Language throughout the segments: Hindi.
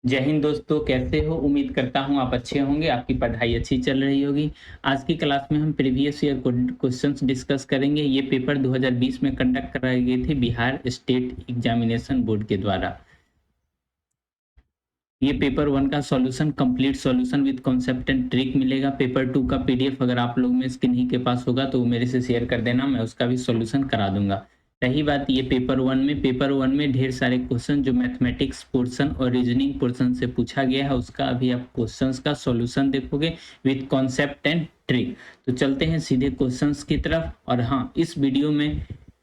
जय हिंद दोस्तों, कैसे हो? उम्मीद करता हूँ आप अच्छे होंगे, आपकी पढ़ाई अच्छी चल रही होगी। आज की क्लास में हम प्रीवियस ईयर क्वेश्चंस डिस्कस करेंगे। ये पेपर 2020 में कंडक्ट कराए गए थे बिहार स्टेट एग्जामिनेशन बोर्ड के द्वारा। ये पेपर 1 का solution, complete solution with concept and trick मिलेगा। पेपर 2 का पीडीएफ अगर आप लोग में से किन्हीं के पास होगा तो वो मेरे से शेयर कर देना, मैं उसका भी सॉल्यूशन करा दूंगा। रही बात ये पेपर 1 में ढेर सारे क्वेश्चन जो मैथमेटिक्स पोर्शन और रीजनिंग पोर्शन से पूछा गया है, उसका अभी आप क्वेश्चंस का सॉल्यूशन देखोगे विद कॉन्सेप्ट एंड ट्रिक। तो चलते हैं सीधे क्वेश्चंस की तरफ। और हाँ, इस वीडियो में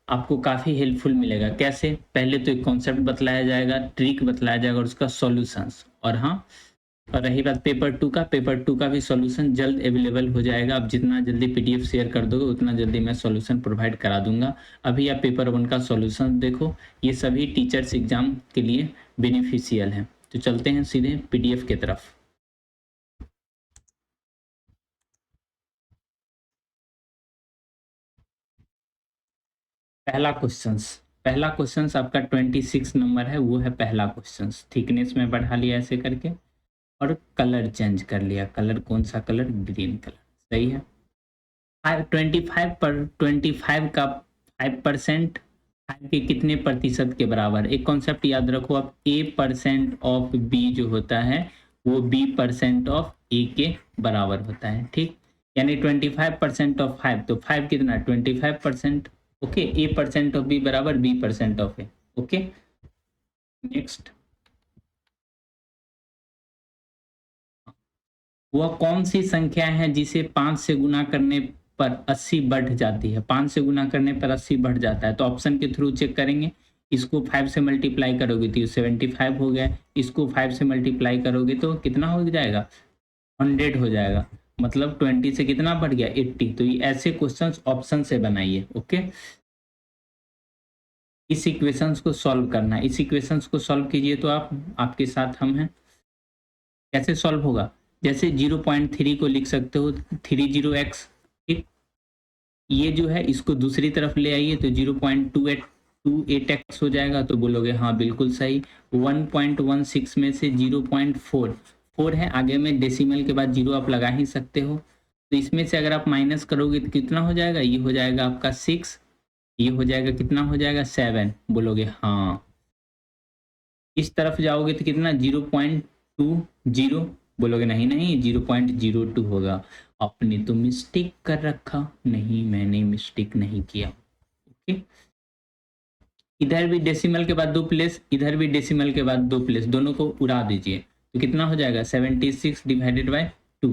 आपको काफ़ी हेल्पफुल मिलेगा। कैसे? पहले तो एक कॉन्सेप्ट बतलाया जाएगा, ट्रिक बतलाया जाएगा और उसका सॉल्यूशंस। और हाँ, और रही बात पेपर 2 का भी सॉल्यूशन जल्द अवेलेबल हो जाएगा। आप जितना जल्दी पीडीएफ शेयर कर दोगे उतना जल्दी मैं सॉल्यूशन प्रोवाइड करा दूंगा। अभी आप पेपर 1 का सॉल्यूशन देखो, ये सभी टीचर्स एग्जाम के लिए बेनिफिशियल है। तो चलते हैं सीधे पीडीएफ की तरफ। पहला क्वेश्चन आपका 26 नंबर है, वो है पहला क्वेश्चन। थिकनेस में बढ़ा लिया ऐसे करके और कलर चेंज कर लिया। कलर कौन सा? Colour green colour. सही है। 25 का 5% 5 के कितने प्रतिशत के बराबर? एक कॉन्सेप्ट याद रखो आप, A% ऑफ B जो होता है वो B% ऑफ A के बराबर होता है। ठीक, यानी 25% ऑफ 5, तो 5 कितना? 25%। ओके, A% ऑफ B बराबर B% of A। Okay, next. वह कौन सी संख्या है जिसे 5 से गुना करने पर 80 बढ़ जाती है? 5 से गुना करने पर 80 बढ़ जाता है, तो ऑप्शन के थ्रू चेक करेंगे। इसको 5 से मल्टीप्लाई करोगे तो 75 हो गया। इसको 5 से मल्टीप्लाई करोगे तो कितना हो जाएगा? 100 हो जाएगा। मतलब 20 से कितना बढ़ गया? 80। तो ये ऐसे क्वेश्चंस ऑप्शन से बनाइए। ओके, इस इक्वेशंस को सॉल्व करना है। इस इक्वेशंस को सॉल्व कीजिए तो आपके साथ हम हैं। कैसे सॉल्व होगा? जैसे 0.3 को लिख सकते हो 30x। ठीक, ये जो है इसको दूसरी तरफ ले आइए तो 0.28 हो जाएगा। तो बोलोगे हाँ बिल्कुल सही। 1.16 में से 0.4 है, आगे में डेसिमल के बाद 0 आप लगा ही सकते हो। तो इसमें से अगर आप माइनस करोगे तो कितना हो जाएगा? ये हो जाएगा आपका 6। ये हो जाएगा कितना? हो जाएगा 7। बोलोगे हाँ। इस तरफ जाओगे तो कितना? 0.20। बोलोगे नहीं नहीं, 0.02 होगा। आपने तो मिस्टेक कर रखा। नहीं, मैंने मिस्टेक नहीं किया। ओके, इधर भी डेसिमल के बाद 2 प्लेस, इधर भी डेसिमल के बाद 2 प्लेस, दोनों को उड़ा दीजिए तो कितना हो जाएगा? 76 डिवाइडेड बाय 2।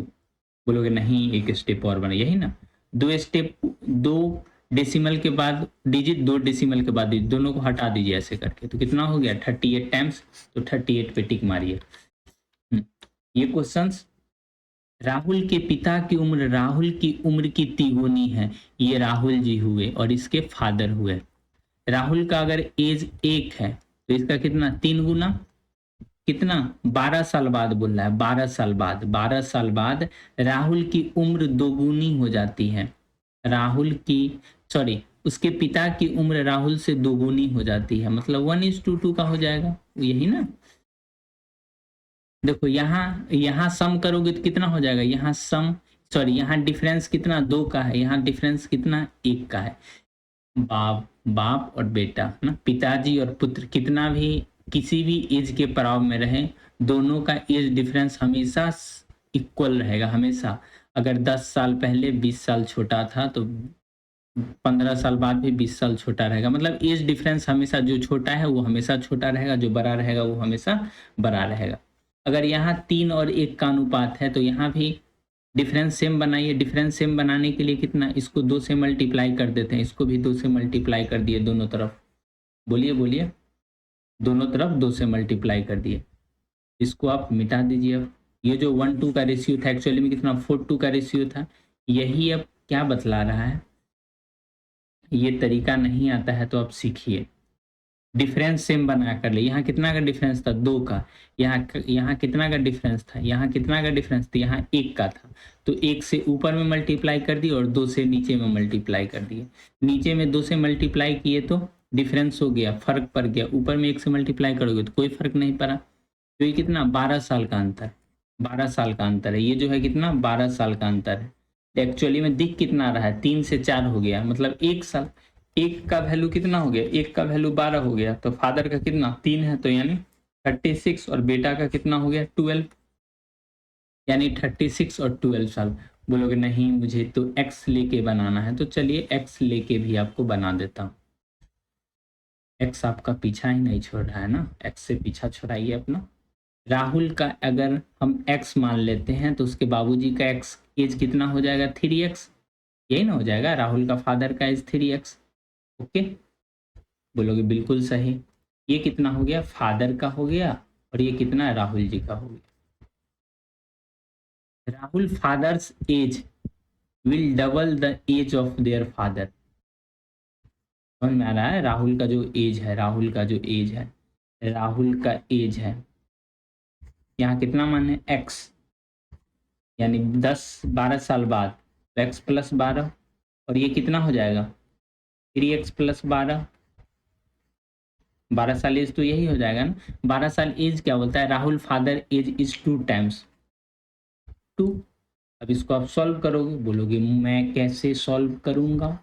बोलोगे नहीं, एक स्टेप और बना। यही ना, 2 स्टेप, 2 डेसिमल के बाद डिजिट, 2 डेसिमल के बाद डिजिट, दोनों को हटा दीजिए ऐसे करके। तो कितना हो गया? 38 टाइम्स। तो 38 पे टिक मारिए। ये क्वेश्चंस, राहुल के पिता की उम्र राहुल की उम्र की तिगुनी है। ये राहुल जी हुए और इसके फादर हुए। राहुल का अगर एज 1 है तो इसका कितना? 3 गुना। कितना? 12 साल बाद बोल रहा है। 12 साल बाद राहुल की उम्र दोगुनी हो जाती है। राहुल की, सॉरी, उसके पिता की उम्र राहुल से दोगुनी हो जाती है, मतलब 1:2 का हो जाएगा। यही ना। देखो यहाँ सम करोगे तो कितना हो जाएगा? यहाँ सम, सॉरी, यहाँ डिफरेंस कितना? 2 का है। यहाँ डिफरेंस कितना? 1 का है। बाप और बेटा ना, पिताजी और पुत्र, कितना भी किसी भी एज के पड़ाव में रहे, दोनों का एज डिफरेंस हमेशा इक्वल रहेगा। हमेशा। अगर 10 साल पहले 20 साल छोटा था तो 15 साल बाद भी 20 साल छोटा रहेगा। मतलब एज डिफरेंस हमेशा, जो छोटा है वो हमेशा छोटा रहेगा, जो बड़ा रहेगा वो हमेशा बड़ा रहेगा। अगर यहाँ 3 और 1 का अनुपात है तो यहाँ भी डिफरेंस सेम बनाइए। डिफरेंस सेम बनाने के लिए कितना? इसको 2 से मल्टीप्लाई कर देते हैं। इसको भी 2 से मल्टीप्लाई कर दिए दोनों तरफ। बोलिए बोलिए, दोनों तरफ 2 से मल्टीप्लाई कर दिए। इसको आप मिटा दीजिए। अब ये जो 1:2 का रेशियो था, एक्चुअली में कितना? 4:2 का रेशियो था। यही अब क्या बतला रहा है? ये तरीका नहीं आता है तो आप सीखिए। डिफरेंस सेम बना कर ले। यहाँ कितना का डिफरेंस था? 2 का। यहाँ कितना का डिफरेंस था? यहाँ कितना का डिफरेंस था? यहाँ 1 का था। तो 1 से ऊपर में मल्टीप्लाई कर दिए और 2 से नीचे में मल्टीप्लाई कर दिए। नीचे में 2 से मल्टीप्लाई किए तो डिफरेंस हो गया, फर्क पड़ गया। ऊपर में 1 से मल्टीप्लाई करोगे तो कोई फर्क नहीं पड़ा। तो ये कितना 12 साल का अंतर, 12 साल का अंतर है। ये जो है कितना 12 साल का अंतर है। एक्चुअली में दिख कितना रहा है 3 से 4 हो गया, मतलब 1 साल। एक का वैल्यू कितना हो गया, एक का वैल्यू 12 हो गया, तो फादर का कितना 3 है, तो यानी 36, और बेटा का कितना हो गया 12, यानी 36 और 12 साल। बोलोगे नहीं मुझे तो एक्स लेके बनाना है, तो चलिए एक्स लेके भी आपको बना देता हूँ। एक्स आपका पीछा ही नहीं छोड़ रहा है ना, एक्स से पीछा छुड़ाइए अपना। राहुल का अगर हम एक्स मान लेते हैं तो उसके बाबूजी का एक्स एज कितना हो जाएगा 3x, यही ना हो जाएगा, राहुल का फादर का एज 3x। ओके, बोलोगे बिल्कुल सही। ये कितना हो गया फादर का हो गया, और ये कितना है राहुल जी का हो गया। Rahul father's age will double the age of their father. समझ में आ रहा है, राहुल का जो एज है, राहुल का जो एज है, राहुल का एज है यहाँ कितना मान है एक्स, यानी 10-12 साल बाद, तो एक्स प्लस 12, और ये कितना हो जाएगा 3x प्लस 12, 12 साल एज तो यही हो जाएगा ना। 12 साल एज क्या बोलता है, Rahul father age is 2 times 2। अब इसको आप सॉल्व करोगे, बोलोगे मैं कैसे सॉल्व करूंगा,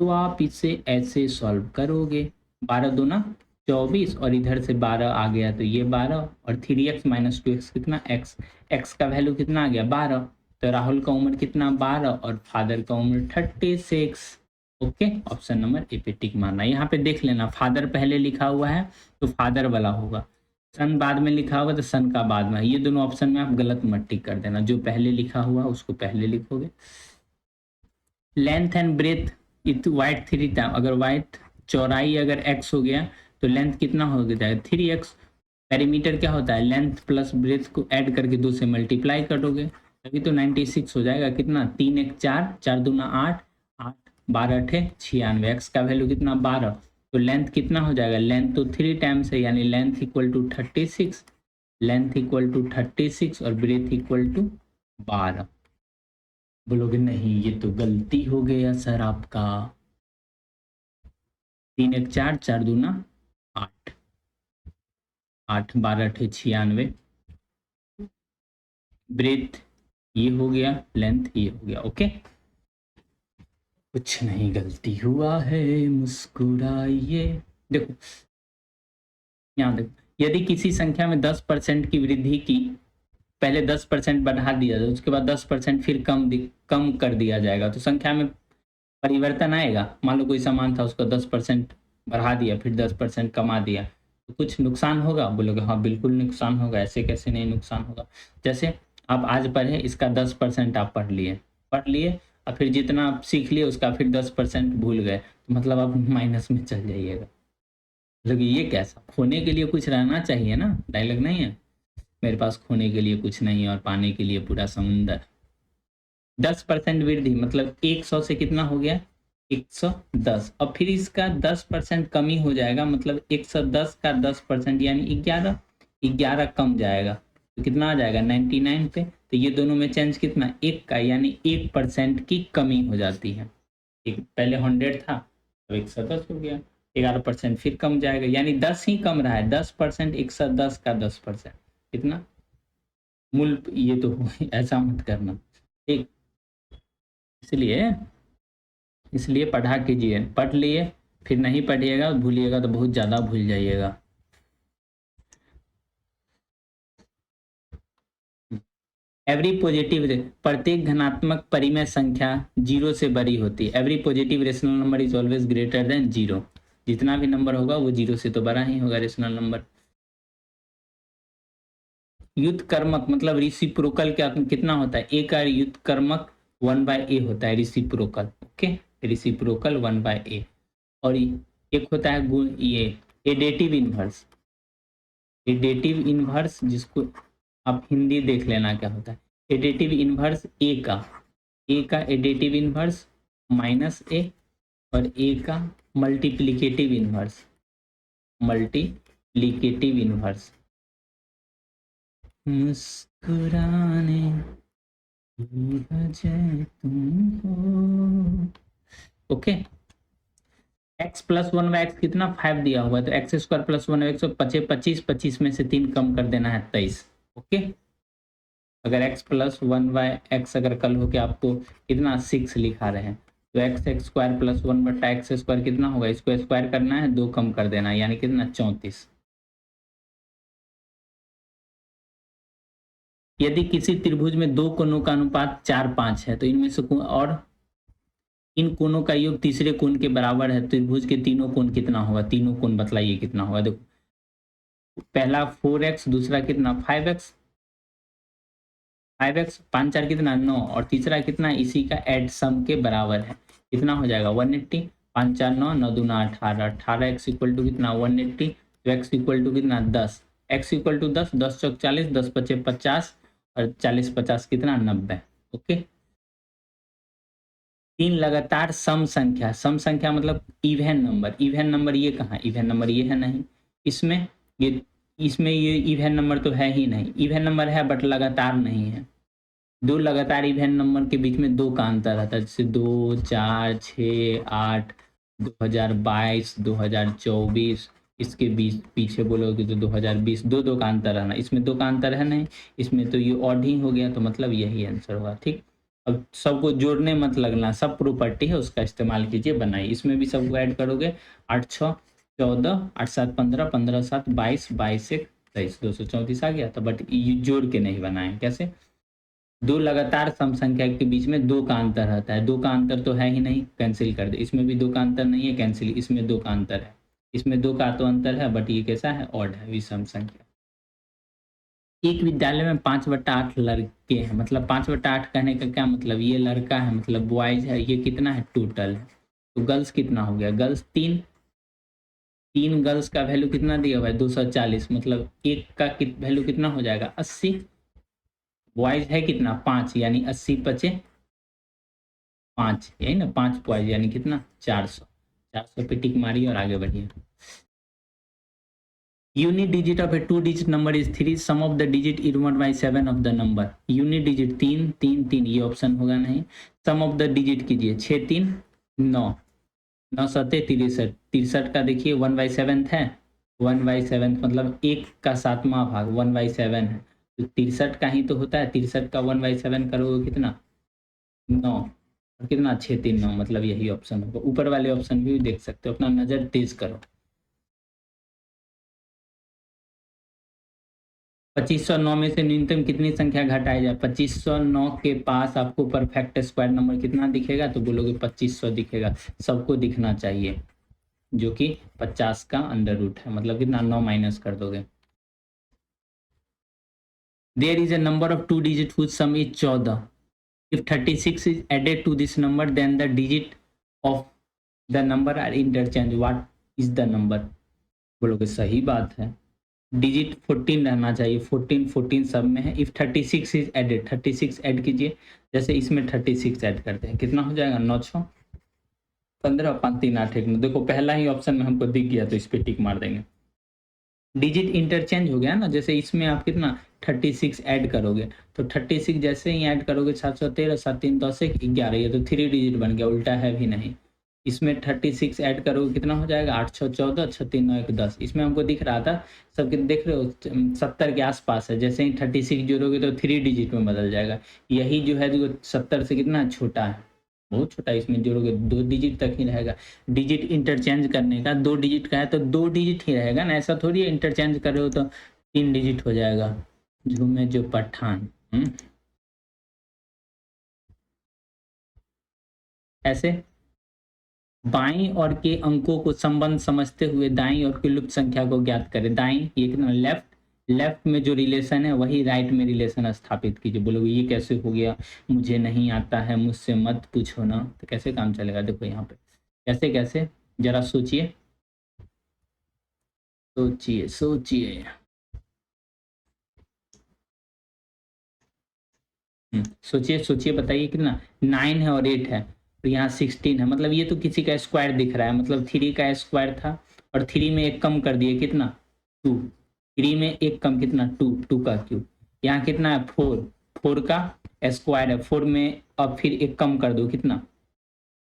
तो आप इसे ऐसे सॉल्व करोगे, 12 दूना 24, और इधर से 12 आ गया तो ये 12, और 3x माइनस 2x कितना x, x का वैल्यू कितना आ गया 12, तो राहुल का उम्र कितना 12 और फादर का उम्र 36। ओके, ऑप्शन नंबर ए पे टिक मारना। यहाँ पे देख लेना फादर पहले लिखा हुआ है तो फादर वाला होगा, सन बाद में लिखा होगा तो सन का बाद में, ये दोनों ऑप्शन में आप गलत मत टिक कर देना, जो पहले लिखा हुआ उसको पहले लिखोगे। Length and breadth it width 3 time, अगर वाइट चौड़ाई अगर x हो गया तो लेंथ कितना हो जाएगा 3x। पेरीमीटर क्या होता है, लेंथ प्लस ब्रेथ को ऐड करके 2 से मल्टीप्लाई करोगे तभी तो 96 हो जाएगा। कितना 3 1 4, 4 दूना 8, 8 12 अठे 96, एक्स का वैल्यू कितना 12, तो लेंथ कितना हो जाएगा, लेंथ तो 3 टाइम्स है, यानी length equal to 36, length equal to 36 और ब्रेथ इक्वल टू 12। बोलोगे नहीं ये तो गलती हो गया सर आपका, 3 1 4, 4 दूना 8, 8 12 अठे 96, ब्रेथ ये हो गया, लेंथ ये हो गया। ओके, कुछ नहीं गलती हुआ है मुस्कुराइए। देखो यहाँ देखो, यदि किसी संख्या में 10% की वृद्धि की, पहले 10% बढ़ा दिया जाए उसके बाद 10% फिर कम कर दिया जाएगा तो संख्या में परिवर्तन आएगा। मान लो कोई सामान था उसको 10% बढ़ा दिया फिर 10% कमा दिया, तो कुछ नुकसान होगा, बोलोगे हाँ बिल्कुल नुकसान होगा, ऐसे कैसे नहीं नुकसान होगा। जैसे आप आज पढ़े इसका 10% आप पढ़ लिए और फिर जितना आप सीख लिए उसका फिर 10% भूल गए, तो मतलब आप माइनस में चल जाइएगा। मतलब ये कैसा, खोने के लिए कुछ रहना चाहिए ना, डायलॉग नहीं है मेरे पास खोने के लिए कुछ नहीं है और पाने के लिए पूरा समुंदर। 10% वृद्धि मतलब 100 से कितना हो गया 110, और फिर इसका 10% कमी हो जाएगा, मतलब 110 का 10% यानी 11, 11 कम जाएगा तो कितना आ जाएगा 99 पे, तो ये दोनों में चेंज कितना एक का, यानी 1% की कमी हो जाती है। एक पहले 100 था तो 110 हो गया, 11% फिर कम जाएगा, यानी 10 ही कम रहा है, 10% 110 का 10% कितना मूल, ये तो ऐसा मत करना ठीक। इसलिए इसलिए पढ़ा कीजिए, पढ़ लिए फिर नहीं पढ़िएगा भूलिएगा तो बहुत ज़्यादा भूल जाइएगा। एवरी पॉजिटिव, प्रत्येक धनात्मक परिमेय संख्या 0 से बड़ी होती है। Every positive rational number is always greater than 0, जितना भी नंबर होगा वो 0 से तो बड़ा ही होगा रेशनल नंबर। युत्कर्मक मतलब रिसिप्रोकल क्या कितना होता है, ए का युत्कर्मक 1/a होता है रिसिप्रोकल। Okay, reciprocal 1/a। और एक होता है ये एडेटिव इनवर्स, एडेटिव इनवर्स जिसको आप हिंदी देख लेना क्या होता है। एडेटिव इनवर्स ए का एडेटिव इनवर्स माइनस ए, और ए का मल्टीप्लिकेटिव इनवर्स, मल्टीप्लिकेटिव इनवर्स। मुस्कुराने की वजह तुम हो। Okay, x plus one by x कितना 5 दिया हुआ है, तो x square plus one x 25, 25 में से 3 कम कर देना है 23। ओके, अगर x plus one by x अगर कल हो के आपको कितना 6 लिखा रहे हैं, तो एक्स स्क्वायर प्लस वन बटा एक्स स्क्वायर कितना होगा, इसको स्क्वायर करना है, 2 कम कर देना है, यानी कितना 34। यदि किसी त्रिभुज में दो कोणों का अनुपात 4-5 है, तो इनमें से और इन कोणों का योग तीसरे कोण के बराबर है, त्रिभुज के तीनों कोण कितना होगा, तीनों कोण बतलाइए कितना होगा। देखो पहला 4x, दूसरा कितना 5x, 5x 5 4 कितना 9, और तीसरा कितना इसी का एड सम के बराबर है, कितना हो जाएगा 180। 5 4 9, 9 दूना 18, 18x इक्वल टू कितना 180, तो x इक्वल टू कितना 10, x इक्वल टू 10, 10 चौक 40, 10 पचे 50, और 40 50 कितना 90। ओके, 3 लगातार सम संख्या, सम संख्या मतलब इवन नंबर, इवन नंबर ये कहाँ, इवन नंबर ये है नहीं, इसमें ये, इसमें ये इवन नंबर तो है ही नहीं, इवन नंबर है बट लगातार नहीं है। दो लगातार इवन नंबर के बीच में 2 का अंतर रहता है, जैसे 2 4 6 8, 2022 2024, इसके बीच पीछे बोलोगे तो 2020, 2 का अंतर रहना, इसमें 2 का अंतर है नहीं, इसमें तो ये ऑड ही हो गया, तो मतलब यही आंसर होगा। ठीक, अब सबको जोड़ने मत लगना, सब प्रॉपर्टी है उसका इस्तेमाल कीजिए, बनाइए, इसमें भी सबको ऐड करोगे, 8 6 14, 8 7 15, 15 7 22, 22 1 23, 234 आ गया। तो बट ये जोड़ के नहीं बनाए, कैसे, दो लगातार सम संख्या के बीच में 2 का अंतर रहता है, 2 का अंतर तो है ही नहीं, कैंसिल कर दे, इसमें भी 2 का अंतर नहीं है, कैंसिल, इसमें 2 का अंतर है, इसमें 2 का तो अंतर है, बट ये कैसा है, ऑड है, विषम संख्या। एक विद्यालय में 5/8 लड़के हैं, मतलब 5/8 कहने का क्या मतलब, ये लड़का है मतलब बॉयज है, ये कितना है टोटल है, तो गर्ल्स कितना हो गया, गर्ल्स 3 गर्ल्स का वैल्यू कितना दिया हुआ है 240, मतलब एक का वैल्यू कितना हो जाएगा 80, बॉयज है कितना 5, यानी 80 पचे 5, यही ना 5 बॉयज यानी कितना 400, 400 पे टिक मारिए और आगे बढ़िए। Unit digit of a 2-digit number is 3. Sum of the digit is 1/7 of the number. Unit digit 3 3 3, ये ऑप्शन होगा नहीं। सम ऑफ द डिजिट कीजिए, 6 3 9, 9 7 63, 63 का देखिए 1/7 है, 1/7 मतलब 1 का 7वां भाग 1/7 है, तो 63 का ही तो होता है, 63 का 1/7 करोगे कितना 9, और कितना 6 3 9, मतलब यही ऑप्शन होगा। ऊपर वाले ऑप्शन भी देख सकते हो, अपना नजर तेज करो। 2509 में से न्यूनतम कितनी संख्या घटाई जाए, 2509 के पास आपको परफेक्ट स्क्वायर नंबर कितना दिखेगा, तो बोलोगे 2500 दिखेगा, सबको दिखना चाहिए, जो कि 50 का अंडर रूट है, मतलब कितना 9 माइनस कर दोगे। There is a number of 2 digit whose sum is 14. If 36 is added to this number, then the digit of the number are interchange. What is the number? बोलोगे सही बात है, डिजिट 14 रहना चाहिए, 14 14 सब में है। इफ 36 इज एडेड, 36 ऐड कीजिए, जैसे इसमें 36 ऐड करते हैं, कितना हो जाएगा 9 6 15, 5 3 8 1 9, देखो पहला ही ऑप्शन में हमको दिख गया, तो इस पे टिक मार देंगे। डिजिट इंटरचेंज हो गया ना, जैसे इसमें आप कितना 36 ऐड करोगे, तो 36 जैसे ही ऐड करोगे 713 7 3 10 1 11, ये तो 3 डिजिट बन गया, उल्टा है भी नहीं। इसमें 36 ऐड करोगे कितना हो जाएगा 8 6 14, 6 3 9 1 10, इसमें हमको दिख रहा था सबके, देख रहे हो 70 के आसपास है, जैसे ही 36 जोड़ोगे तो 3 डिजिट में बदल जाएगा, यही जो है जो 70 से कितना छोटा है, बहुत छोटा है, इसमें जोड़ोगे 2 डिजिट तक ही रहेगा। डिजिट इंटरचेंज करने का 2 डिजिट का है तो 2 डिजिट ही रहेगा ना, ऐसा थोड़ी है इंटरचेंज कर रहे हो तो 3 डिजिट हो जाएगा। झूमे जो पठान, ऐसे बाईं ओर के अंकों को संबंध समझते हुए दाईं ओर की लुप्त संख्या को ज्ञात करें। दाईं ये कितना लेफ्ट, लेफ्ट में जो रिलेशन है वही राइट में रिलेशन स्थापित कीजिए। बोलोगे ये कैसे हो गया, मुझे नहीं आता है, मुझसे मत पूछो ना, तो कैसे काम चलेगा, देखो यहाँ पे कैसे कैसे, जरा सोचिए सोचिए सोचिए। सोचिए सोचिए, बताइए कितना 9 है और 8 है, तो यहाँ 16 है, मतलब ये तो किसी का स्क्वायर दिख रहा है, मतलब 3 का स्क्वायर था और 3 में एक कम कर दिए कितना 2, 3 में एक कम कितना 2, 2 का क्यूब, यहाँ कितना है 4, 4 का स्क्वायर है, 4 में अब फिर एक कम कर दो कितना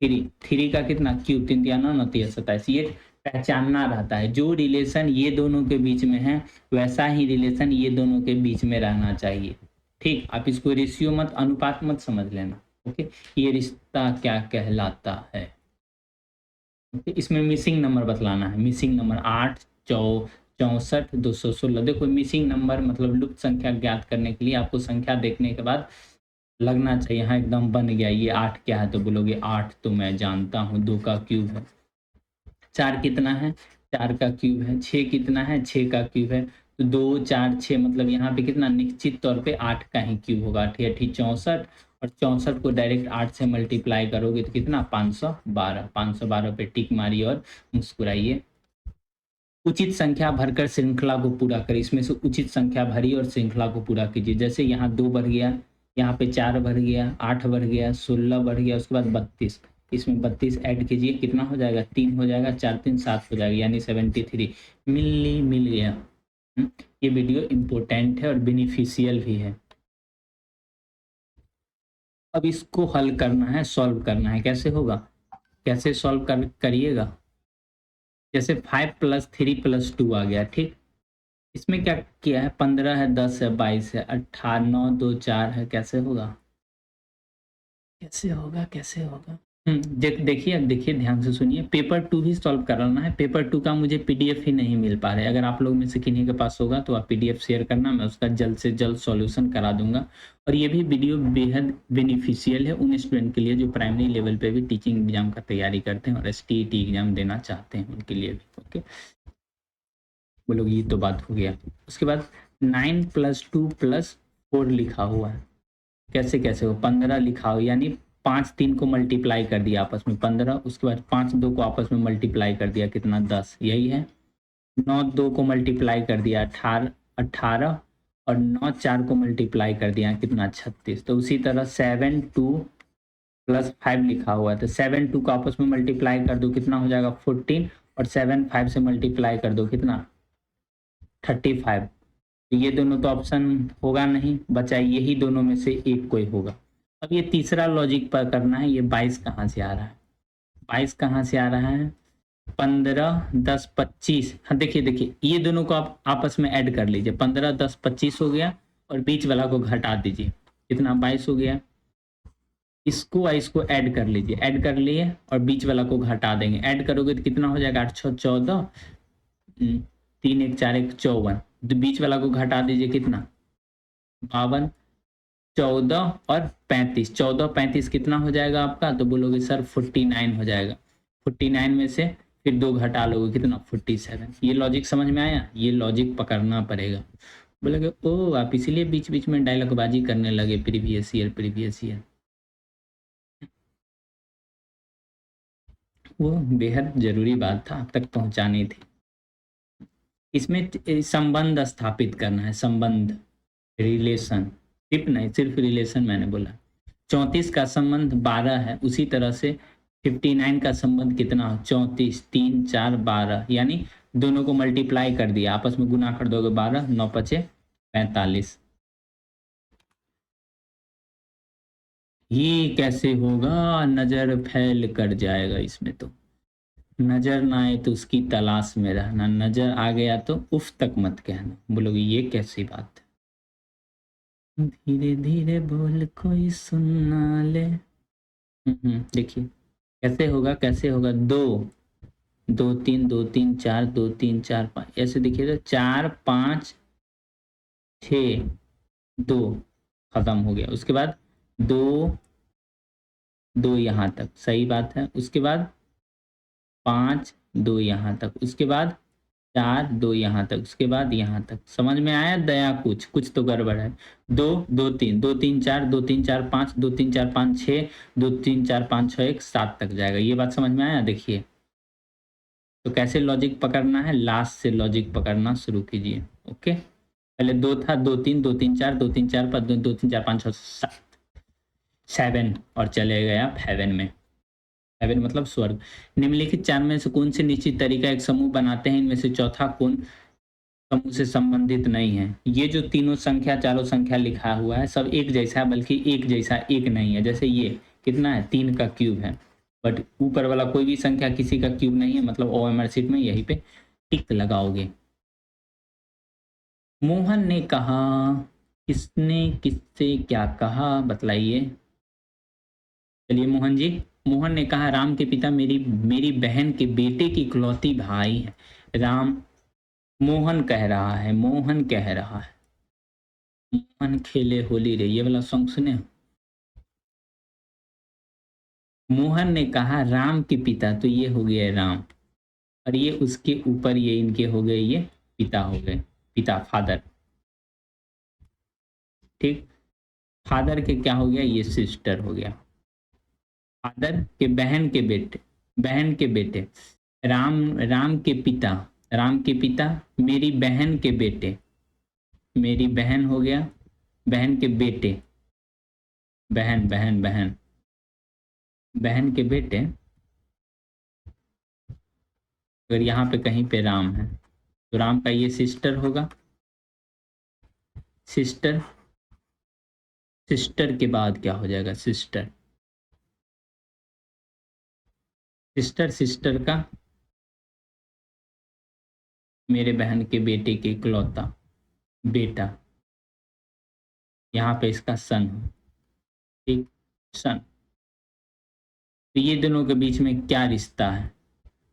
3 का कितना क्यूब, 3 या 9 9 27। ये पहचानना रहता है, जो रिलेशन ये दोनों के बीच में है वैसा ही रिलेशन ये दोनों के बीच में रहना चाहिए। ठीक, आप इसको रेशियो मत, अनुपात मत समझ लेना। ओके, ये रिश्ता क्या कहलाता है। ओके, इसमें मिसिंग नंबर बतलाना है। Missing number 8 64 216। देखो मिसिंग नंबर मतलब लुप्त संख्या ज्ञात करने के लिए आपको संख्या देखने के बाद लगना चाहिए हाँ एकदम बन गया, ये 8 क्या है, तो बोलोगे 8 तो मैं जानता हूँ 2 का क्यूब है। 4 कितना है, 4 का क्यूब है। 6 कितना है, 6 का क्यूब है। तो 2 4 6 मतलब यहाँ पे कितना निश्चित तौर पे 8 का ही क्यूब होगा। 8 64, और 64 को डायरेक्ट 8 से मल्टीप्लाई करोगे तो कितना 512। 512 पे टिक मारिए और मुस्कुराइए। उचित संख्या भरकर श्रृंखला को पूरा करें। इसमें से उचित संख्या भरी और श्रृंखला को पूरा कीजिए। जैसे यहाँ 2 बढ़ गया, यहाँ पे 4 बढ़ गया, 8 बढ़ गया, 16 बढ़ गया, उसके बाद 32। इसमें 32 ऐड कीजिए, कितना हो जाएगा, 3 हो जाएगा, 4 3 7 हो जाएगा, यानी 73। मिल गया। ये वीडियो इम्पोर्टेंट है और बेनिफिशियल भी है। अब इसको हल करना है, सॉल्व करना है। कैसे होगा, कैसे सॉल्व करिएगा। जैसे 5 + 3 + 2 आ गया। ठीक, इसमें क्या किया है, 15 है, 10 है, 22 है, 18 9 2 4 है। कैसे होगा, कैसे होगा, कैसे होगा। देखिए, अब देखिए ध्यान से सुनिए। पेपर 2 ही सॉल्व कराना है। पेपर 2 का मुझे पीडीएफ ही नहीं मिल पा रहा है। अगर आप लोग में से किन्हीं के पास होगा तो आप पीडीएफ शेयर करना, मैं उसका जल्द से जल्द सॉल्यूशन करा दूंगा। और ये भी वीडियो बेहद बेनिफिशियल है उन स्टूडेंट के लिए जो प्राइमरी लेवल पे भी टीचिंग एग्जाम का तैयारी करते हैं और एसटीईटी एग्जाम देना चाहते हैं, उनके लिए भी। ओके, बोलोगे ये तो बात हो गया। उसके बाद 9 + 2 + 4 लिखा हुआ है। कैसे कैसे हो, 15 लिखा हो, यानी 5 3 को मल्टीप्लाई कर दिया आपस में 15। उसके बाद 5 2 को आपस में मल्टीप्लाई कर दिया, कितना 10, यही है। 9 2 को मल्टीप्लाई कर दिया 18, और 9 4 को मल्टीप्लाई कर दिया, कितना 36। तो उसी तरह 7 2 + 5 लिखा हुआ है, तो 7 2 को आपस में मल्टीप्लाई कर दो, कितना हो जाएगा 14, और 7 5 से मल्टीप्लाई कर दो, कितना 35। तो ये दोनों तो ऑप्शन होगा नहीं, बचा यही दोनों में से एक कोई होगा। अब ये तीसरा लॉजिक पर करना है। ये 22 कहाँ से आ रहा है, 22 कहाँ से आ रहा है, 15 10 25। हाँ देखिए देखिए, ये दोनों को आप आपस में ऐड कर लीजिए। 15 10 25 हो गया, और बीच वाला को घटा दीजिए, कितना 22 हो गया। इसको और इसको ऐड कर लीजिए, ऐड कर लिए और बीच वाला को घटा देंगे। ऐड करोगे तो कितना हो जाएगा, 8 6 14, 3 1 4 1 54। तो बीच वाला को घटा दीजिए, कितना 52, 14 और 35। 14 35 कितना हो जाएगा आपका, तो बोलोगे सर 49 हो जाएगा। 49 में से फिर 2 घटा लोगे, कितना 47। ये लॉजिक समझ में आया, ये लॉजिक पकड़ना पड़ेगा। बोलोगे ओ आप इसीलिए बीच बीच में डायलॉगबाजी करने लगे, प्रीवियस ईयर प्रीवियस ईयर। वो बेहद जरूरी बात था, आप तक पहुंचानी थी। इसमें संबंध स्थापित करना है, संबंध, रिलेशन। सिर्फ नहीं, सिर्फ रिलेशन मैंने बोला। 34 का संबंध 12 है, उसी तरह से 59 का संबंध कितना, 34 3 4 12, यानी दोनों को मल्टीप्लाई कर दिया, आपस में गुना कर दोगे, 12 9 5 45। ये कैसे होगा, नजर फैल कर जाएगा इसमें। तो नजर ना आए तो उसकी तलाश में रहना, नजर आ गया तो उफ तक मत कहना। बोलोगे ये कैसी बात है, धीरे धीरे बोल कोई सुनना ले। देखिए कैसे होगा, कैसे होगा। 2 2 3 2 3 4 2 3 4 5, ऐसे देखिए तो 4 5 6 2 खत्म हो गया। उसके बाद 2 2 यहाँ तक, सही बात है। उसके बाद 5 2 यहाँ तक, उसके बाद 4 2 यहाँ तक, उसके बाद यहाँ तक। समझ में आया दया, कुछ कुछ तो गड़बड़ है। 2 2 3 2 3 4 2 3 4 5 2 3 4 5 6 2 3 4 5 6 1 7 तक जाएगा। ये बात समझ में आया। देखिए तो कैसे लॉजिक पकड़ना है, लास्ट से लॉजिक पकड़ना शुरू कीजिए। ओके, पहले 2 था, 2 3 2 3 4 2 3 4 5 2 2 3 4 5 6 7 7, और चले गया हेवन में। हेवन मतलब स्वर्ग। निम्नलिखित 4 में से कौन से निश्चित तरीका एक समूह बनाते हैं, इनमें से चौथा कौन समूह से संबंधित नहीं है। ये जो तीनों संख्या, चारों संख्या लिखा हुआ है सब एक जैसा है, बल्कि एक जैसा एक नहीं है। जैसे ये कितना है, 3 का क्यूब है, बट ऊपर वाला कोई भी संख्या किसी का क्यूब नहीं है, मतलब ओएमआर शीट में यहीं पे टिक लगाओगे। मोहन ने कहा, किसने किससे क्या कहा बतलाइए। चलिए मोहन जी। मोहन ने कहा, राम के पिता मेरी मेरी बहन के बेटे की इकलौती भाई है। राम, मोहन कह रहा है, मोहन कह रहा है, मोहन खेले होली रे, ये वाला सॉन्ग सुने हो? मोहन ने कहा राम के पिता, तो ये हो गया राम, और ये उसके ऊपर ये इनके हो गए, ये पिता हो गए, पिता फादर। ठीक, फादर के क्या हो गया, ये सिस्टर हो गया। फादर के बहन के बेटे, बहन के बेटे, राम, राम के पिता, राम के पिता मेरी बहन के बेटे, मेरी बहन हो गया, बहन के बेटे, बहन बहन बहन, बहन के बेटे। अगर यहाँ पे कहीं पे राम है तो राम का ये सिस्टर होगा, सिस्टर, सिस्टर के बाद क्या हो जाएगा, सिस्टर, सिस्टर, सिस्टर का मेरे बहन के बेटे के इकलौता बेटा, यहाँ पे इसका सन हो, ठीक, सन। तो ये दोनों के बीच में क्या रिश्ता है,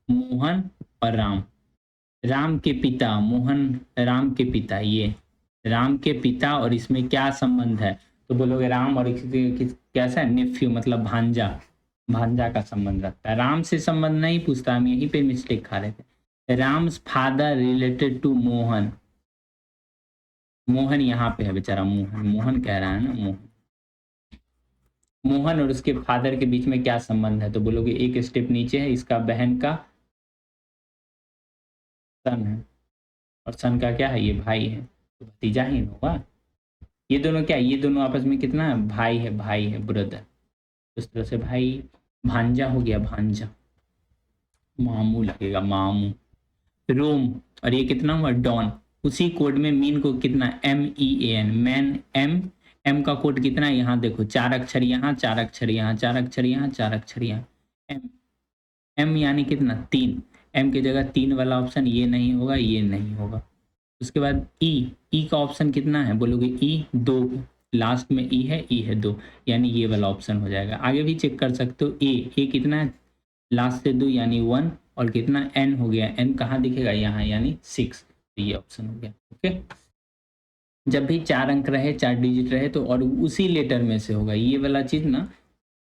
मोहन और राम, राम के पिता, मोहन राम के पिता, ये राम के पिता, और इसमें क्या संबंध है, तो बोलोगे राम और कैसा है, नेफ्यू मतलब भांजा, भांजा का संबंध रखता है। राम से संबंध नहीं पूछता, हम यहीं पे मिस्टेक खा रहे थे। Ram's father related to Mohan, Mohan यहाँ पे है बेचारा, मोहन, मोहन कह रहा है ना, मोहन, मोहन और उसके फादर के बीच में क्या संबंध है, तो बोलोगे एक स्टेप नीचे है, इसका बहन का सन है, और सन का क्या है, ये भाई है, तो भतीजा ही होगा। ये दोनों क्या है, ये दोनों आपस में कितना है, भाई है, भाई है, ब्रदर। उस तरह से भाई, भांजा हो गया, भांजा, मामू लगेगा, मामू। रोम, और ये कितना हुआ, डॉन। उसी कोड में मीन को कितना, MEAN, मैन, एम, एम का कोड कितना है, यहाँ देखो, 4 अक्षर यहाँ, 4 अक्षर यहाँ, 4 अक्षर यहाँ, 4 अक्षर यहाँ, एम, एम यानी कितना, 3, एम की जगह 3 वाला ऑप्शन ये नहीं होगा, ये नहीं होगा। उसके बाद ई का ऑप्शन कितना है, बोलोगे ई 2, लास्ट में ई है 2, यानी ये वाला ऑप्शन हो जाएगा। आगे भी चेक कर सकते हो, ए कितना है, लास्ट से 2 यानी 1, और कितना एन हो गया, एन कहाँ दिखेगा, यहाँ, यानी 6, तो ये ऑप्शन हो गया। ओके, जब भी 4 अंक रहे, 4 डिजिट रहे, तो और उसी लेटर में से होगा, ये वाला चीज ना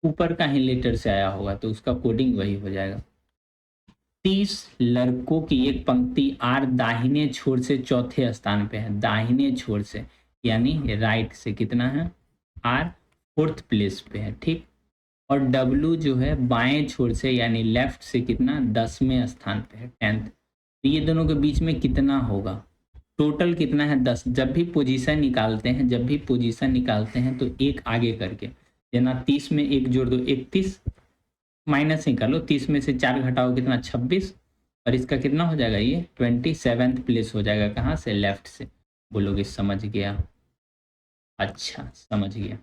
ऊपर का ही लेटर से आया होगा, तो उसका कोडिंग वही हो जाएगा। 30 लड़कों की एक पंक्ति आर दाहिने छोर से चौथे स्थान पे है, दाहिने छोर से यानी राइट से कितना है, आर 4th प्लेस पे है, ठीक, और डब्लू जो है बाएं छोर से यानी लेफ्ट से कितना, 10वें स्थान पे है, 10th। तो ये दोनों के बीच में कितना होगा, टोटल कितना है, 10। जब भी पोजीशन निकालते हैं, जब भी पोजीशन निकालते हैं, तो एक आगे करके देना, 30 में एक जोड़ दो, 31, माइनस ही कर लो, 30 में से 4 घटाओ कितना, 26, और इसका कितना हो जाएगा, ये 27th प्लेस हो जाएगा, कहाँ से, लेफ्ट से। बोलोगे समझ गया, अच्छा समझ गया।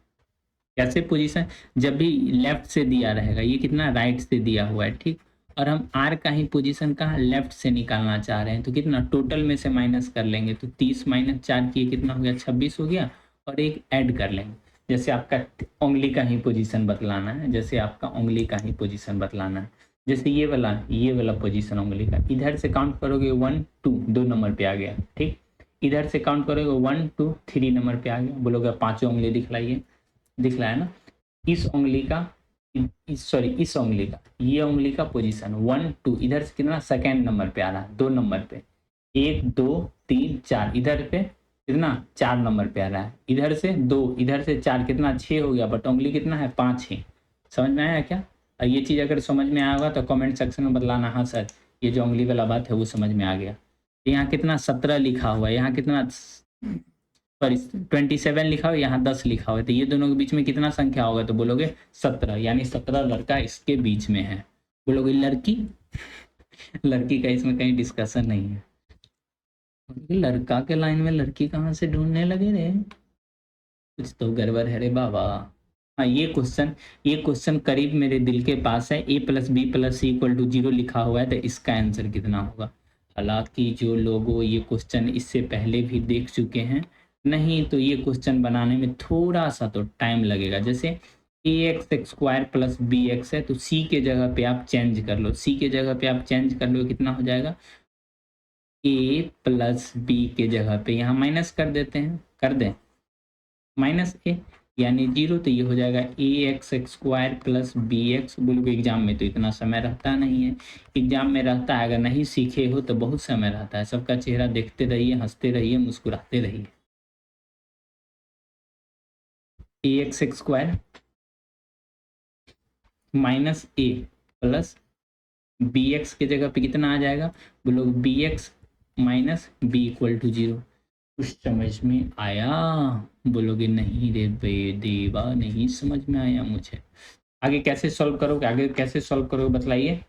कैसे पोजीशन, जब भी लेफ्ट से दिया रहेगा, ये कितना राइट से दिया हुआ है, ठीक, और हम आर का ही पोजीशन कहाँ, लेफ्ट से निकालना चाह रहे हैं, तो कितना टोटल में से माइनस कर लेंगे, तो 30 माइनस 4 किए कितना हो गया, 26 हो गया, और एक ऐड कर लेंगे। जैसे आपका उंगली का ही पोजीशन बतलाना है, जैसे आपका उंगली का ही पोजीशन बतलाना है, जैसे ये वाला पोजीशन उंगली का, इधर से काउंट करोगे 1 2, 2 नंबर पे आ गया, ठीक, इधर से काउंट करोगे 1 2 3 नंबर पे आ गया, बोलोगे पांचों उंगली दिखलाइए, दिखलाया ना। इस उंगली का, सॉरी इस उंगली का, ये उंगली का पोजीशन 1 2, इधर से कितना, सेकेंड नंबर पे आ रहा है, 2 नंबर पे, 1 2 3 4, इधर पे कितना, 4 नंबर पे आ रहा है, इधर से 2, इधर से 4, कितना 6 हो गया, बट उंगली कितना है, 5 है। समझ में आया क्या, और ये चीज़ अगर समझ में आया होगा तो कमेंट सेक्शन में बतलाना, हाँ सर ये जो उंगली वाला बात है वो समझ में आ गया। तो यहाँ कितना 17 लिखा हुआ है, यहाँ कितना, सॉरी 27 लिखा हुआ है, यहाँ 10 लिखा हुआ है, तो ये दोनों के बीच में कितना संख्या होगा, तो बोलोगे 17, यानी 17 लड़का इसके बीच में है। बोलोगे लड़की, लड़की का इसमें कहीं डिस्कशन नहीं है, लड़का के लाइन में लड़की कहाँ से ढूंढने लगे रे, कुछ तो गड़बड़ है रे बाबा। हाँ, ये क्वेश्चन करीब मेरे दिल के पास है। a plus B plus C equal to 0 लिखा हुआ है, तो इसका आंसर कितना होगा? हालांकि जो लोग ये क्वेश्चन इससे पहले भी देख चुके हैं, नहीं तो ये क्वेश्चन बनाने में थोड़ा सा तो टाइम लगेगा। जैसे a x x square plus B x है, तो सी के जगह पे आप चेंज कर लो, सी के जगह पे आप चेंज कर लो, कितना हो जाएगा? ए प्लस बी के जगह पे यहाँ माइनस कर देते हैं, कर दें माइनस ए यानी 0, तो ये हो जाएगा a x x square plus B x. बोलोगे एग्जाम में तो इतना समय रहता नहीं है, एग्जाम में रहता है, अगर नहीं सीखे हो तो बहुत समय रहता है। सबका चेहरा देखते रहिए, हंसते रहिए, मुस्कुराते रहिए। A x x square minus A plus B X के जगह पे कितना आ जाएगा? बोलो B X minus B equal to 0। कुछ समझ में आया? बोलोगे नहीं रे देवा, नहीं समझ में आया मुझे। आगे कैसे सॉल्व करोगे, आगे कैसे सॉल्व करोगे बतलाइए,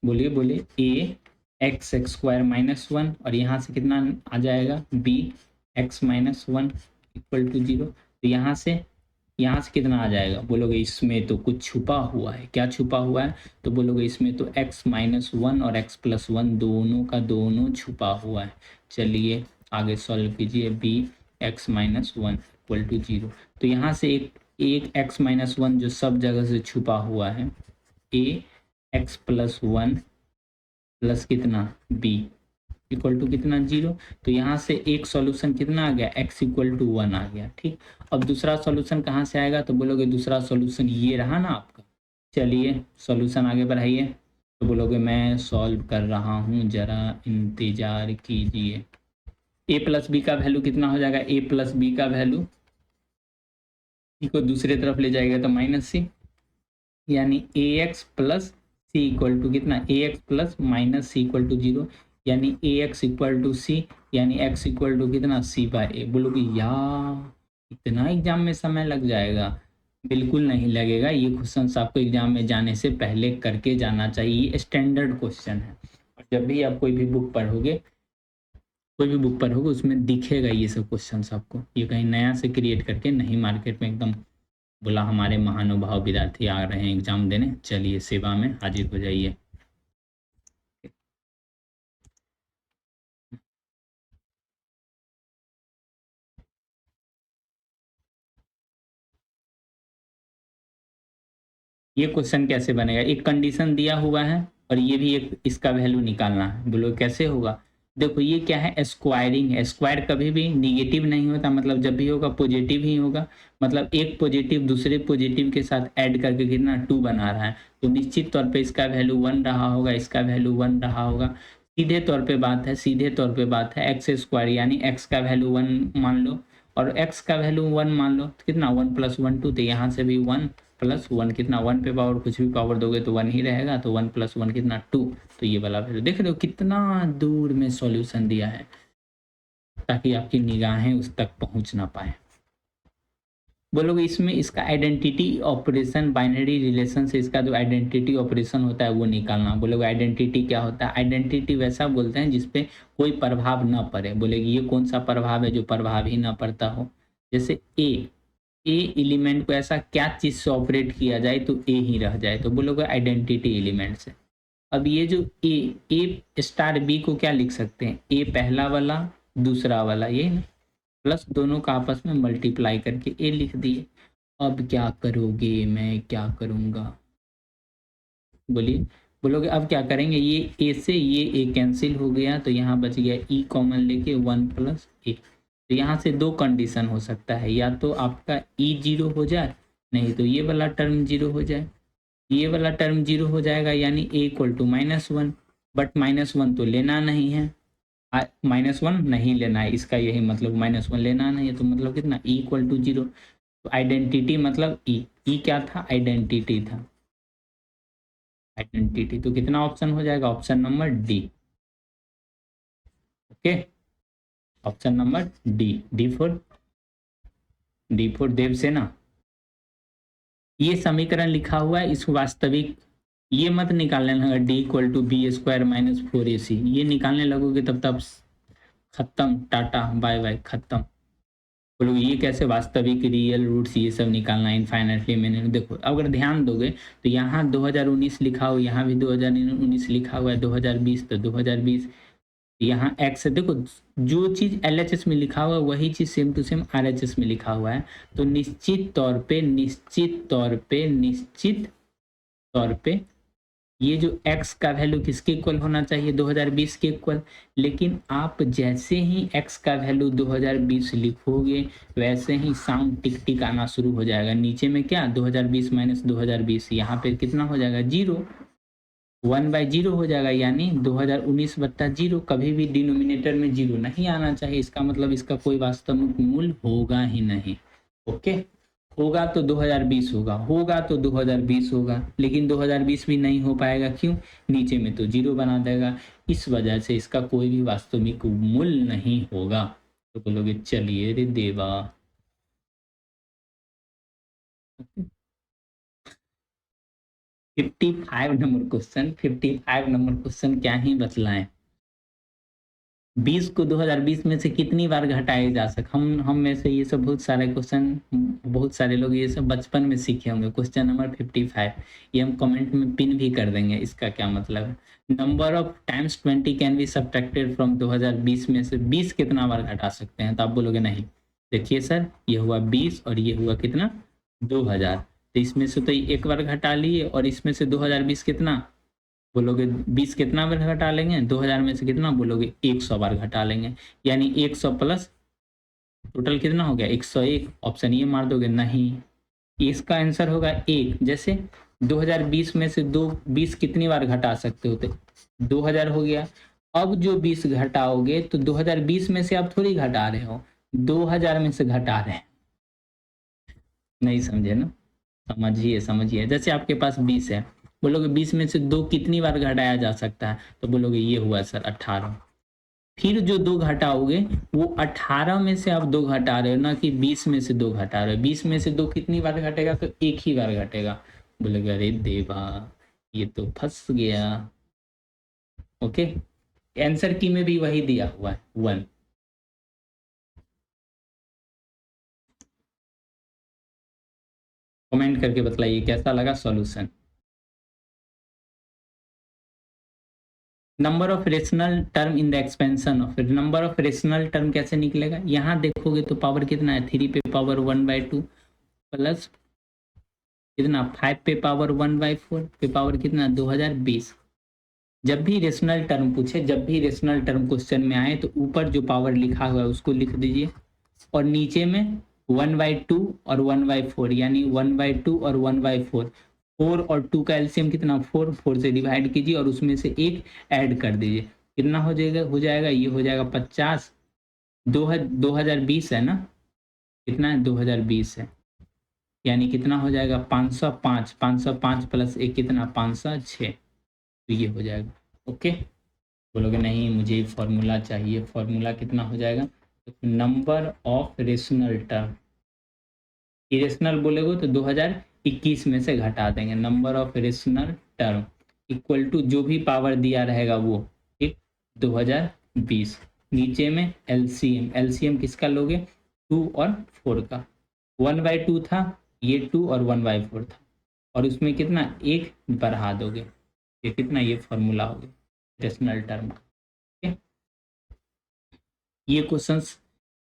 बोलिए बोलिए। A x x square minus 1 और यहाँ से कितना आ जाएगा? B X minus 1 equal to 0। तो यहाँ से कितना आ जाएगा? बोलोगे इसमें तो कुछ छुपा हुआ है। क्या छुपा हुआ है? तो बोलोगे इसमें तो x माइनस 1 और x प्लस 1 दोनों का दोनों छुपा हुआ है। चलिए आगे सॉल्व कीजिए। B X minus 1 equal to 0। तो यहाँ से एक x माइनस 1 जो सब जगह से छुपा हुआ है, ए एक्स प्लस 1 प्लस कितना b इक्वल टू कितना 0। तो यहाँ से एक सॉल्यूशन कितना आ गया? x इक्वल टू 1 आ गया। ठीक, अब दूसरा सॉल्यूशन कहाँ से आएगा? तो बोलोगे दूसरा सॉल्यूशन ये रहा ना आपका। चलिए सॉल्यूशन आगे बढ़ाइए। तो बोलोगे मैं सॉल्व कर रहा हूँ, जरा इंतजार कीजिए। a प्लस बी का वैल्यू कितना हो जाएगा? a प्लस बी का वैल्यू को दूसरे तरफ ले जाएगा तो माइनस सी, यानी a x plus C equal to कितना? A x plus minus c equal to 0, यानी a x equal to c, यानी एक्स इक्वल टू कितना? C by a. बोलोगे यार इतना एग्जाम में समय लग जाएगा? बिल्कुल नहीं लगेगा। ये क्वेश्चन आपको एग्जाम में जाने से पहले करके जाना चाहिए। ये स्टैंडर्ड क्वेश्चन है, और जब भी आप कोई भी बुक पढ़ोगे उसमें दिखेगा ये सब क्वेश्चन आपको। ये कहीं नया से क्रिएट करके नहीं, मार्केट में एकदम बोला हमारे महानुभाव विद्यार्थी आ रहे हैं एग्जाम देने, चलिए सेवा में हाजिर हो जाइए। ये क्वेश्चन कैसे बनेगा? एक कंडीशन दिया हुआ है और ये भी एक इसका वैल्यू निकालना है। बोलो कैसे होगा? देखो ये क्या है? स्क्वायरिंग है। स्क्वायर कभी भी निगेटिव नहीं होता, मतलब जब भी होगा पॉजिटिव ही होगा। मतलब एक पॉजिटिव दूसरे पॉजिटिव के साथ ऐड करके कितना 2 बना रहा है, तो निश्चित तौर पे इसका वैल्यू 1 रहा होगा, इसका वैल्यू 1 रहा होगा। सीधे तौर पे बात है एक्स स्क्वायर, यानी एक्स का वैल्यू 1 मान लो और एक्स का वैल्यू 1 मान लो, तो कितना 1 प्लस 1 2, तो यहाँ से भी 1 प्लस 1 कितना? 1 पे पावर कुछ भी पावर दोगे तो 1 ही रहेगा, तो 1 प्लस 1 कितना 2। तो ये वाला वैल्यू देख रहे हो कितना दूर में सॉल्यूशन दिया है, ताकि आपकी निगाहें उस तक पहुंच ना पाए। बोलोगे इसमें इसका आइडेंटिटी ऑपरेशन, बाइनरी रिलेशन से इसका जो आइडेंटिटी ऑपरेशन होता है वो निकालना। बोलोगे आइडेंटिटी क्या होता है? आइडेंटिटी वैसा बोलते हैं जिसपे कोई प्रभाव ना पड़े। बोलेगी ये कौन सा प्रभाव है जो प्रभाव ही ना पड़ता हो? जैसे ए एलिमेंट को ऐसा क्या चीज से ऑपरेट किया जाए तो ए ही रह जाए, तो बोलोगे आइडेंटिटी एलिमेंट से। अब ये जो ए स्टार बी को क्या लिख सकते हैं? ए पहला वाला दूसरा वाला, ये ना, प्लस दोनों का आपस में मल्टीप्लाई करके ए लिख दिए। अब क्या करोगे? मैं क्या करूंगा? बोलिए, बोलोगे अब क्या करेंगे? ये ए से ये ए कैंसिल हो गया, तो यहाँ बच गया ई कॉमन लेके 1 प्लस ए। तो यहाँ से दो कंडीशन हो सकता है, या तो आपका ई 0 हो जाए, नहीं तो ये वाला टर्म 0 हो जाए। ये वाला टर्म 0 हो जाएगा, यानी ए इक्वल टू -1, बट -1 तो लेना नहीं है, -1 नहीं लेना है, इसका यही मतलब -1 लेना नहीं है, तो मतलब कितना? E equal to 0। तो आइडेंटिटी मतलब ई क्या था? आइडेंटिटी था, आइडेंटिटी। तो कितना ऑप्शन हो जाएगा? Option number D. Okay, option number D for Devsena. ये समीकरण लिखा हुआ है, इस वास्तविक ये मत निकालने लगा D equal to B square minus 4ac, ये निकालने लगोगे तब खत्म, टाटा बाय बाय, खत्म। बोलो ये कैसे वास्तविक, रियल रूट्स ये सब निकालना इनफाइनाइटली मैंने। देखो अगर ध्यान दोगे तो यहाँ 2019 लिखा हुआ, यहाँ भी 2019 लिखा हुआ है, 2020 तो 2020, यहाँ एक्स है। देखो जो चीज एलएचएस में लिखा हुआ है वही चीज सेम टू सेम आरएचएस में लिखा हुआ है। तो निश्चित तौर पे ये जो x का वैल्यू किसके इक्वल होना चाहिए, 2020 के इक्वल। लेकिन आप जैसे ही x का वैल्यू 2020 लिखोगे वैसे ही साउंड टिक टिक आना शुरू हो जाएगा नीचे में। क्या 2020 माइनस 2020, यहाँ पे कितना हो जाएगा, 0, 1/0 हो जाएगा। यानी 2019 बट्टा 0, कभी भी डिनोमिनेटर में 0 नहीं आना चाहिए। इसका मतलब इसका कोई वास्तविक मूल्य होगा ही नहीं। ओके, होगा तो 2020 होगा तो 2020 होगा, लेकिन 2020 भी नहीं हो पाएगा। क्यों, नीचे में तो 0 बना देगा, इस वजह से इसका कोई भी वास्तविक मूल्य नहीं होगा। तो बोलोगे चलिए रे देवा। 55 नंबर क्वेश्चन, 55 नंबर क्वेश्चन क्या ही बतलाएं। 20 को 2020 में से कितनी बार घटाए जा सक, हम में से ये सब बहुत सारे क्वेश्चन, बहुत सारे लोग ये सब बचपन में सीखे होंगे। क्वेश्चन नंबर 55 ये हम कमेंट में पिन भी कर देंगे। इसका क्या मतलब है, number of times 20 can be subtracted from 2020 में से 20 कितना बार घटा सकते हैं। तो आप बोलोगे नहीं, देखिए सर ये हुआ 20 और ये हुआ कितना 2000, तो इसमें से तो एक बार घटा लिए और इसमें से 2020 कितना, बोलोगे 20 कितना बार घटा लेंगे, 2000 में से कितना, बोलोगे 100 बार घटा लेंगे। यानी 100 प्लस टोटल कितना हो गया 101। ऑप्शन ये मार दोगे, नहीं, इसका आंसर होगा 1। जैसे 2020 में से 20 कितनी बार घटा सकते होते, 2000 हो गया। अब जो 20 घटाओगे तो 2020 में से आप थोड़ी घटा रहे हो, 2000 में से घटा रहे हैं। नहीं समझे ना, समझिए। जैसे आपके पास 20 है, बोलोगे 20 में से 2 कितनी बार घटाया जा सकता है, तो बोलोगे ये हुआ सर 18। फिर जो 2 घटाओगे वो 18 में से आप 2 घटा रहे हो, ना कि 20 में से 2 घटा रहे हो। 20 में से 2 कितनी बार घटेगा, तो एक ही बार घटेगा। बोलेगा अरे देवा ये तो फंस गया। ओके, आंसर की में भी वही दिया हुआ है 1। कमेंट करके बतलाइए कैसा लगा solution. Number of rational term in the expansion of, number of rational term कैसे निकलेगा, यहाँ देखोगे तो पावर कितना है, 3 पे पावर 1/2 प्लस कितना 5 पे पावर 1/4 पे पावर कितना 2020। जब भी रेशनल टर्म पूछे, जब भी रेशनल टर्म क्वेश्चन में आए तो ऊपर जो पावर लिखा हुआ है उसको लिख दीजिए और नीचे में 1/2 और 1/4, यानी 1/2 और 1/4। 4 और 2 का एलसीएम कितना 4, 4 से डिवाइड कीजिए और उसमें से एक ऐड कर दीजिए, कितना हो जाएगा ये हो जाएगा 50। 2020 है ना, कितना है 2020 है, यानी कितना हो जाएगा 505, 505 प्लस एक कितना 506, तो ये हो जाएगा। ओके, बोलोगे नहीं मुझे फॉर्मूला चाहिए, फॉर्मूला कितना हो जाएगा, number of rational term, irrational बोलेगो तो 2021 में से घटा देंगे, number of rational term equal to जो भी पावर दिया रहेगा वो, ठीक, 2020। नीचे में एलसीएम, एलसीएम किसका लोगे 2 और 4 का, 1/2 था, ये 2 और 1/4 था, और उसमें कितना एक बढ़ा दोगे, ये कितना, ये फॉर्मूला हो गया रेशनल टर्म का। ये क्वेश्चंस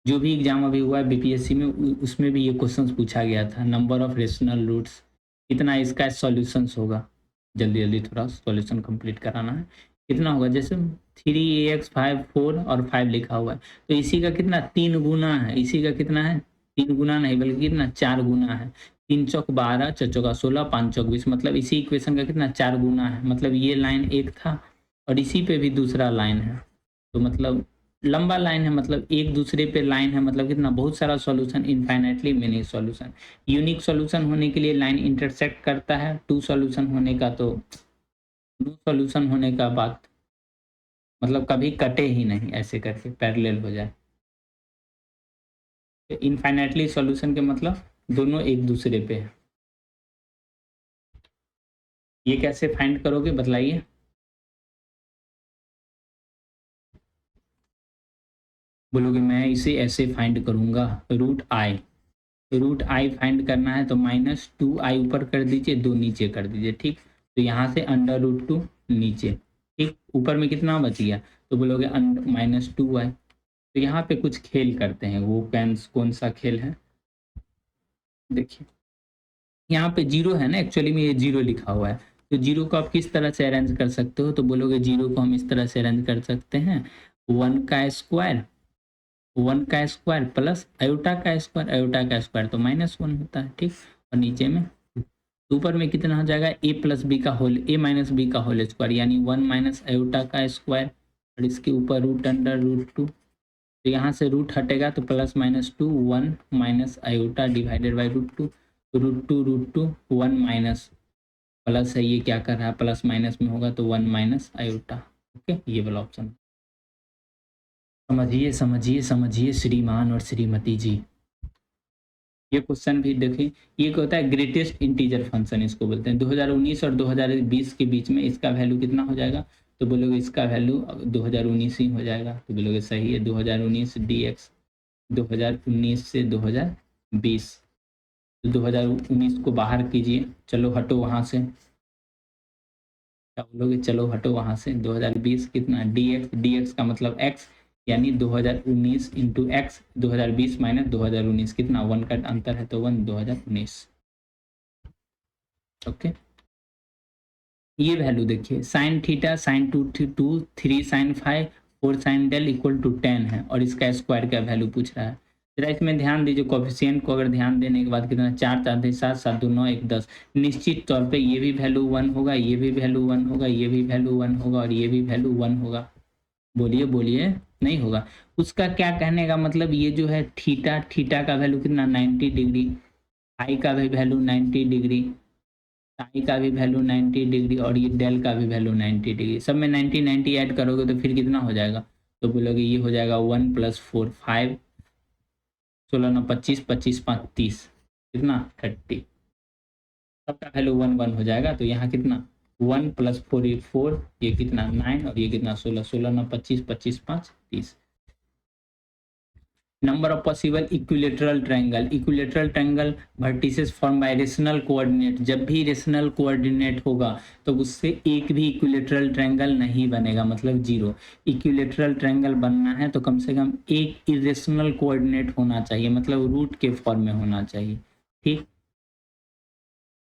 जो भी एग्जाम अभी हुआ है बीपीएससी में उसमें भी ये क्वेश्चंस पूछा गया था, नंबर ऑफ रेशनल रूट्स कितना, इसका सॉल्यूशंस होगा, जल्दी जल्दी थोड़ा सॉल्यूशन कंप्लीट कराना है। कितना होगा, जैसे 3ax 5 4 और 5 लिखा हुआ है, तो इसी का कितना 3 गुना है, इसी का कितना है 3 गुना नहीं बल्कि कितना 4 गुना है। 3 चौक 12, 4 चौका 16, 5 चौक 20, मतलब इसी इक्वेशन का कितना 4 गुना है। मतलब ये लाइन एक था और इसी पे भी दूसरा लाइन है, तो मतलब लंबा लाइन है, मतलब एक दूसरे पे लाइन है, मतलब कितना बहुत सारा solution, infinitely many solution. Unique solution होने के लिए लाइन इंटरसेक्ट करता है, 2 सॉल्यूशन होने का तो नो सॉल्यूशन होने का बात, मतलब कभी कटे ही नहीं ऐसे करके पैरेलल हो जाए। इनफाइनाइटली सॉल्यूशन के मतलब दोनों एक दूसरे पे है। ये कैसे फाइंड करोगे बतलाइए। बोलोगे मैं इसे ऐसे फाइंड करूंगा, रूट आई फाइंड करना है तो -2i ऊपर कर दीजिए, 2 नीचे कर दीजिए, ठीक। तो यहाँ से √2 नीचे, ठीक। ऊपर में कितना बच गया, तो बोलोगे -2i। तो यहाँ पे कुछ खेल करते हैं, वो कौन सा खेल है, देखिए यहाँ पे 0 है ना, एक्चुअली में ये 0 लिखा हुआ है। तो 0 को आप किस तरह से अरेंज कर सकते हो, तो बोलोगे 0 को हम इस तरह से अरेंज कर सकते हैं, 1 का स्क्वायर प्लस अयोटा का स्क्वायर तो -1 होता है, ठीक। और नीचे में ऊपर में कितना हो जाएगा, a माइनस बी का होल स्क्वायर, यानी 1 माइनस अयोटा का स्क्वायर, और इसके ऊपर √2। तो यहाँ से रूट हटेगा तो +-2 1 minus iota divided by √2, √2 1 minus plus है, ये क्या कर रहा है प्लस माइनस में होगा तो 1 माइनस अयोटा। ओके, ये वाला ऑप्शन समझिए श्रीमान और श्रीमती जी। ये क्वेश्चन भी देखिए, ये क्या होता है, ग्रेटेस्ट इंटीजर फंक्शन इसको बोलते हैं। 2019 और 2020 के बीच में इसका वैल्यू कितना हो जाएगा, तो बोलोगे इसका वैल्यू 2019 ही हो जाएगा, तो बोलोगे सही है, 2019 dx 2019 से 2020। तो 2019 को बाहर कीजिए, चलो हटो वहाँ से, क्या बोलोगे, चलो हटो वहाँ से। 2020 कितना, dx का मतलब x, यानी 2019 इंटू एक्स, 2020 माइनस 2019 कितना, 1 का अंतर है तो 1 2019। ओके, ये वैल्यू देखिए, sine theta sine 2 3 sine 5 4 sine del equal to 10 है, और इसका स्क्वायर का वैल्यू पूछ रहा है। जरा इसमें ध्यान दीजिए, कोफिशिएंट को अगर ध्यान देने के बाद कितना, 4 4 3 7 7 2 9 1 10, निश्चित तौर पे ये भी वैल्यू 1 होगा, ये भी वैल्यू 1 होगा, ये भी वैल्यू 1 होगा, और ये भी वैल्यू 1 होगा। बोलिए नहीं होगा। उसका क्या कहने का मतलब, ये जो है थीटा का वैल्यू कितना 90 डिग्री, आई का भी वैल्यू 90 डिग्री, साई का भी वैल्यू 90 डिग्री, और ये डेल का भी वैल्यू 90 डिग्री, सब में 90 90 ऐड करोगे तो फिर कितना हो जाएगा, तो बोलोगे ये हो जाएगा 1 + 4 5, 16 9 25 25 5 30, कितना 30, सबका वैल्यू 1 1 हो जाएगा। तो यहाँ कितना 1 + 4 ये 4, ये कितना 9, और ये कितना 16 16 9 25 25 5 30। Number of possible equilateral triangle vertices form by rational coordinate. जब भी रेशनल कोऑर्डिनेट होगा तो उससे एक भी इक्विलेटरल ट्रायंगल नहीं बनेगा, मतलब 0। इक्विलेटरल ट्रायंगल बनना है तो कम से कम एक इरेशनल कोऑर्डिनेट होना चाहिए, मतलब रूट के फॉर्म में होना चाहिए, ठीक।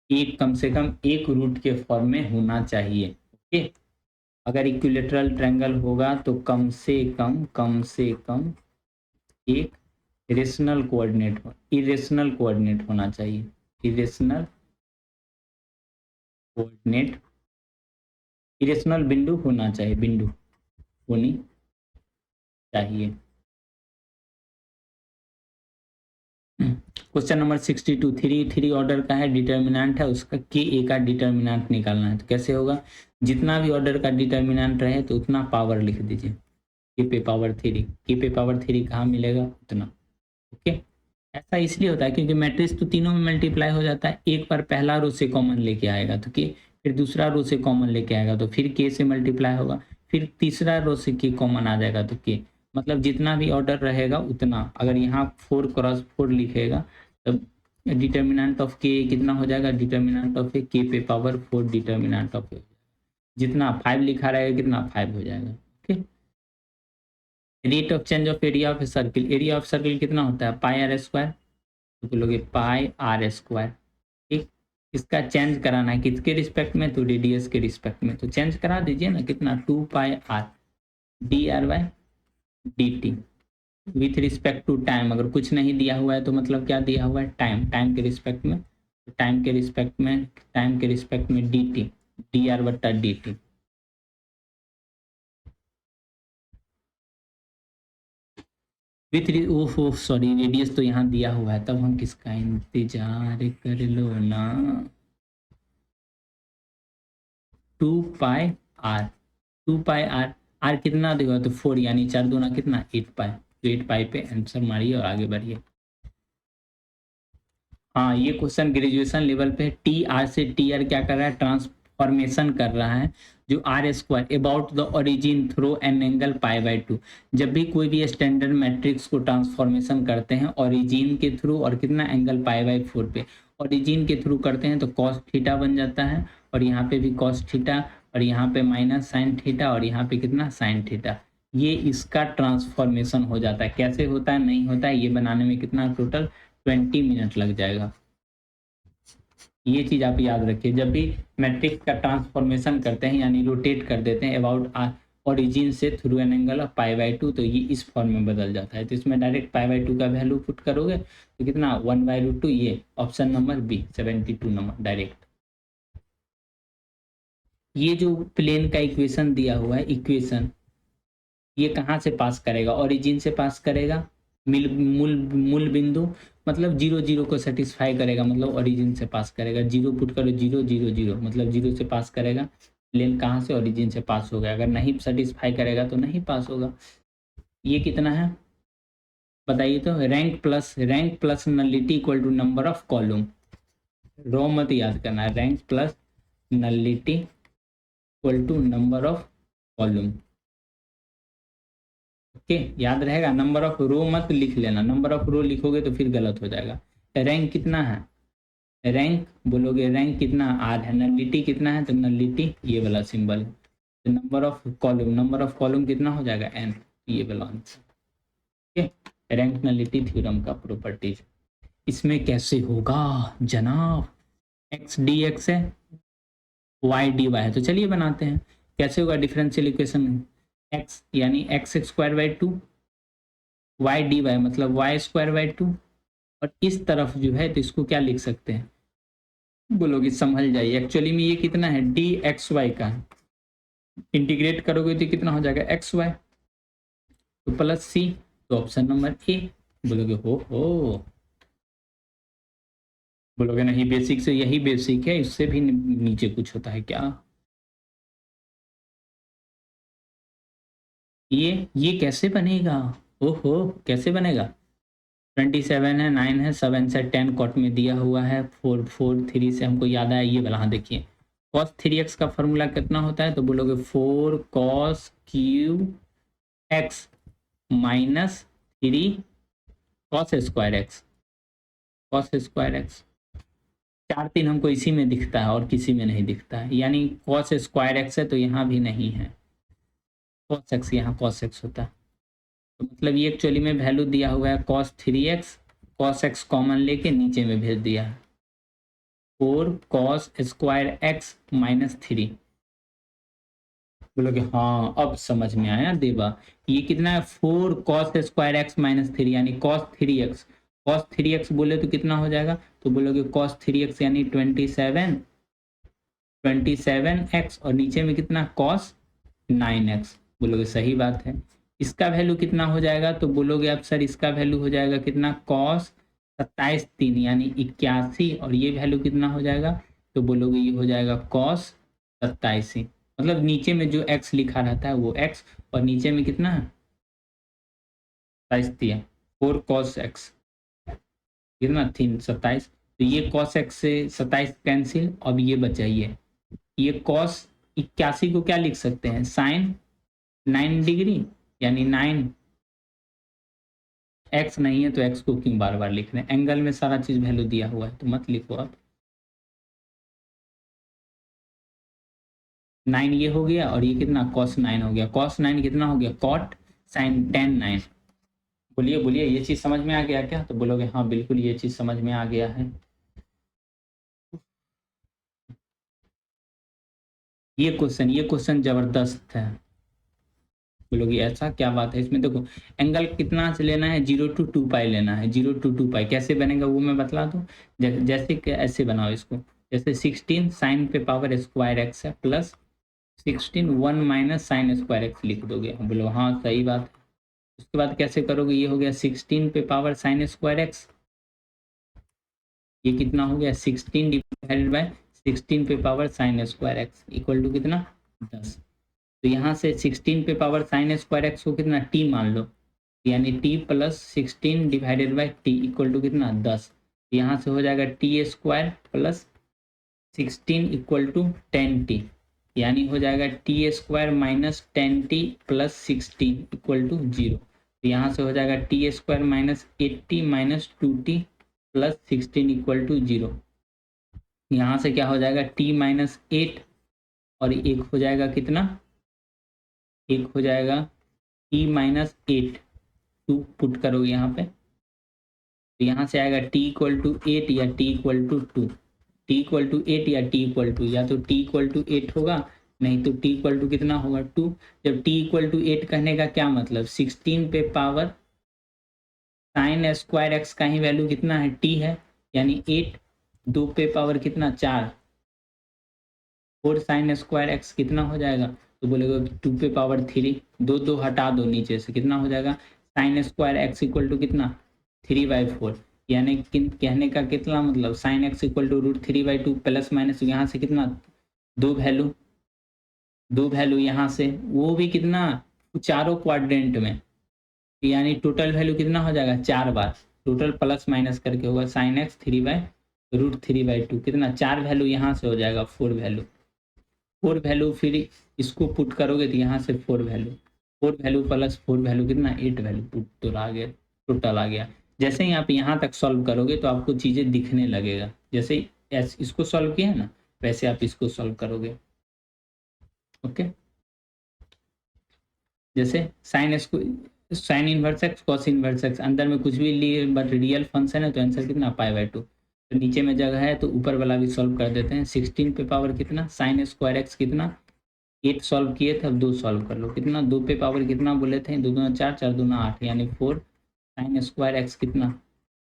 एक कम से कम एक रूट के फॉर्म में होना चाहिए, ओके। अगर इक्विलेटरल ट्रायंगल होगा तो कम से कम एक इरेशनल कोऑर्डिनेट होना चाहिए, इरेशनल बिंदु होना चाहिए, बिंदु होनी चाहिए। क्वेश्चन नंबर 62, 3 ऑर्डर का है, डिटर्मिनेंट है उसका, के ए का डिटर्मिनेंट निकालना है। तो कैसे होगा, जितना भी ऑर्डर का डिटर्मिनेंट रहे तो उतना पावर लिख दीजिए, के पे पावर 3 कहाँ मिलेगा, उतना, ओके। ऐसा इसलिए होता है क्योंकि मैट्रिक्स तो तीनों में मल्टीप्लाई हो जाता है, एक बार पहला रो से कॉमन लेके आएगा तो के, फिर दूसरा रो से कॉमन लेके आएगा तो फिर के से मल्टीप्लाई होगा, फिर तीसरा रो से के कॉमन आ जाएगा तो के, मतलब जितना भी ऑर्डर रहेगा उतना। अगर यहाँ 4 × 4 लिखेगा तब डिटर्मिनेंट ऑफ के कितना हो जाएगा, डिटर्मिनेंट ऑफ के पे पावर 4 डिटर्मिनेंट ऑफ, जितना 5 लिखा रहेगा कितना 5 हो जाएगा, okay. Rate of change of area of circle, area of circle कितना होता है πr², तो बोलोगे πr², ठीक। इसका चेंज कराना है किसके रिस्पेक्ट में, तो रेडियस के रिस्पेक्ट में, तो चेंज करा दीजिए ना, कितना 2πr dr/dt with respect to time. अगर कुछ नहीं दिया हुआ है तो मतलब क्या दिया हुआ है, टाइम के रिस्पेक्ट में, टाइम के रिस्पेक्ट में dt dr/dt। विथ ओहो सॉरी, रेडियस तो यहाँ दिया हुआ है, तब हम किसका इंतजार कर लो ना, 2πr, r कितना देगा, तो 4, यानी 4 दूना कितना 8π, तो 8π पे आंसर मारिए और आगे बढ़िए। हाँ, ये क्वेश्चन ग्रेजुएशन लेवल पे टी आर से टी आर क्या कर रहा है, ट्रांसफॉर्मेशन कर रहा है। जो R square about the origin through an angle π/2। जब भी कोई भी स्टैंडर्ड मैट्रिक्स को ट्रांसफॉर्मेशन करते हैं ओरिजिन के थ्रू और कितना एंगल π/4 पे, ओरिजिन के थ्रू करते हैं तो कॉस थीटा बन जाता है, और यहाँ पे भी कॉस थीटा, और यहाँ पे माइनस साइन थीटा, और यहाँ पे कितना साइन थीटा। ये इसका ट्रांसफॉर्मेशन हो जाता है। कैसे होता है नहीं होता है ये बनाने में कितना टोटल 20 मिनट लग जाएगा। ये चीज आप याद रखिए, जब भी मैट्रिक्स का ट्रांसफॉर्मेशन करते हैं यानी रोटेट कर देते हैं अबाउट ओरिजिन से थ्रू एन एंगल ऑफ π/2 तो ये इस फॉर्म में बदल जाता है। तो इसमें डायरेक्ट π/2 का वैल्यू पुट करोगे तो कितना 1/√2, ये option number B 72 number direct. ये जो प्लेन का इक्वेशन दिया हुआ है इक्वेशन, ये कहाँ से पास करेगा, ओरिजिन से पास करेगा, मूल बिंदु मतलब 0 0 को सेटिस्फाई करेगा, मतलब ओरिजिन से पास करेगा। 0 पुट करो 0 0 0 मतलब 0 से पास करेगा। प्लेन कहाँ से, ओरिजिन से पास होगा। अगर नहीं सेटिस्फाई करेगा तो नहीं पास होगा। ये कितना है बताइए तो, rank plus nullity equal to number of column. Row मत याद करना है, rank plus nullity equal to number of column. Okay याद रहेगा। नंबर ऑफ रो मत लिख लेना, नंबर ऑफ रो लिखोगे तो फिर गलत हो जाएगा। रैंक कितना है, रैंक बोलोगे रैंक कितना आर है, नलिटी कितना है तो नलिटी ये वाला सिंबल है। तो नंबर ऑफ कॉलम कितना हो जाएगा एन, ये वाला answer. Okay rank nullity theorem का प्रॉपर्टीज। इसमें कैसे होगा जनाब, एक्स डी एक्स है वाई डी वाई है, तो चलिए बनाते हैं। कैसे होगा डिफरेंशियल इक्वेशन, x यानी x²/2 वाई डी वाई मतलब y²/2, और इस तरफ जो है तो इसको क्या लिख सकते हैं बोलोगे संभल जाइए। एक्चुअली में ये कितना है dxy का है, इंटीग्रेट करोगे तो कितना हो जाएगा xy, तो प्लस c, तो ऑप्शन नंबर ए। बोलोगे हो बोलोगे नहीं बेसिक से यही बेसिक है, इससे भी नीचे कुछ होता है क्या। ये कैसे बनेगा, ओहो कैसे बनेगा। 27 है, 9 है, 7 से 10 कॉट में दिया हुआ है, 4 4 3 से हमको याद आया ये वाला। हाँ देखिए cos 3x का फॉर्मूला कितना होता है तो बोलोगे 4 cos cube x minus 3 cos square x, cos square x. 4 3 हमको इसी में दिखता है और किसी में नहीं दिखता है, यानी cos स्क्वायर एक्स है तो यहाँ भी नहीं है, cos x यहाँ cos x होता है। तो मतलब ये एक्चुअली में वैल्यू दिया हुआ है cos 3x, cos x common लेके नीचे में भेज दिया है 4 cos स्क्वायर x माइनस 3। बोलोगे हाँ अब समझ में आया देवा। ये कितना है 4 cos स्क्वायर x माइनस 3 यानी cos 3x, cos 3x बोले तो कितना हो जाएगा तो बोलोगे cos 3x यानी 27x, और नीचे में कितना cos 9x। बोलोगे सही बात है। इसका वैल्यू कितना हो जाएगा तो बोलोगे आप सर इसका वैल्यू हो जाएगा कितना cos 27 3 यानी 81, और ये वैल्यू कितना हो जाएगा तो बोलोगे ये हो जाएगा cos 27, मतलब नीचे में जो x लिखा रहता है वो x, और नीचे में कितना है 27 दिया 4 cos x कितना 3 27, तो ये cos x से 27 कैंसिल। अब ये बचा ये cos 81 को क्या लिख सकते हैं साइन 9 डिग्री, यानी 9 x नहीं है तो x को क्यों बार बार लिख रहे हैं, एंगल में सारा चीज वैल्यू दिया हुआ है तो मत लिखो। अब 9 ये हो गया, और ये कितना cos 9 हो गया, cos 9 कितना हो गया cot sin 10 9। बोलिए ये चीज समझ में आ गया क्या, तो बोलोगे हाँ बिल्कुल ये चीज समझ में आ गया है। ये क्वेश्चन जबरदस्त है। बोलोगे ऐसा क्या बात है इसमें, देखो एंगल कितना से लेना है 0 to 2 पाई लेना है, 0 to 2 पाई कैसे बनेगा वो मैं बतला दूं। जैसे कि ऐसे बनाओ इसको, जैसे 16 साइन पे पावर स्क्वायर एक्स है plus 16 1 minus sign square x लिख दोगे। बोलो हाँ सही बात है। उसके बाद कैसे करोगे, ये हो गया 16 पे पावर साइन स्क्वायर एक्स, ये कितना हो गया 16 डिवाइडेड बाय 16 पे power sine square X equal to कितना 10। तो यहाँ से 16 पे पावर साइन स्क्वायर एक्स को कितना t मान लो, यानी t plus 16 divided by t equal to कितना 10। यहाँ से हो जाएगा t square plus 16 equal to 10t। यानी हो जाएगा T square minus 10t plus 16 equal to 0। तो यहाँ से हो जाएगा T square minus 8t minus 2t plus 16 equal to 0। यहाँ से क्या हो जाएगा t माइनस 8 और एक हो जाएगा कितना, एक हो जाएगा t माइनस 8, 2 पुट करोगे यहाँ पे तो यहाँ से आएगा t इक्वल टू 8 या t equal to 2, t equal to 8 या t इक्वल टू, या तो t इक्वल टू 8 होगा, नहीं तो t इक्वल टू कितना होगा 2। जब t इक्वल टू 8 कहने का क्या मतलब, 16 पे पावर साइन स्क्वायर एक्स का ही वैल्यू कितना है t है, यानी 8, 2 पे पावर कितना 4, 4 साइन स्क्वायर एक्स कितना हो जाएगा, तो बोलेगा 2 पे पावर 3, 2 2 हटा दो नीचे से, कितना हो जाएगा sine square X equal to कितना 3/4, यानी कहने का कितना मतलब sine X equal to √3/2 plus minus यहाँ से कितना दो वैल्यू यहाँ से, वो भी कितना चारों क्वाड्रेंट में, यानी टोटल वैल्यू कितना हो जाएगा 4 बार, टोटल प्लस माइनस करके होगा साइन एक्स √3/2 कितना 4 वैल्यू यहाँ से हो जाएगा 4 वैल्यू, फिर इसको पुट करोगे तो यहाँ से 4 वैल्यू प्लस 4 वैल्यू कितना 8 वैल्यू टोटल आ गया। जैसे ही आप यहाँ तक सॉल्व करोगे तो आपको चीज़ें दिखने लगेगा, जैसे इसको सॉल्व किया है ना वैसे आप इसको सॉल्व करोगे। ओके, जैसे sine inverse x cos inverse x, अंदर में कुछ भी लिए बट रियल फंक्शन है तो आंसर कितना π/2। तो नीचे में जगह है तो ऊपर वाला भी सॉल्व कर देते हैं। 16 पे पावर कितना साइन स्क्वायर एक्स कितना 8 सॉल्व किए थे, अब 2 सॉल्व कर लो, कितना 2 पे पावर कितना बोले थे 2 दूना 4, 4 दूना 8, यानी 4 साइन स्क्वायर एक्स कितना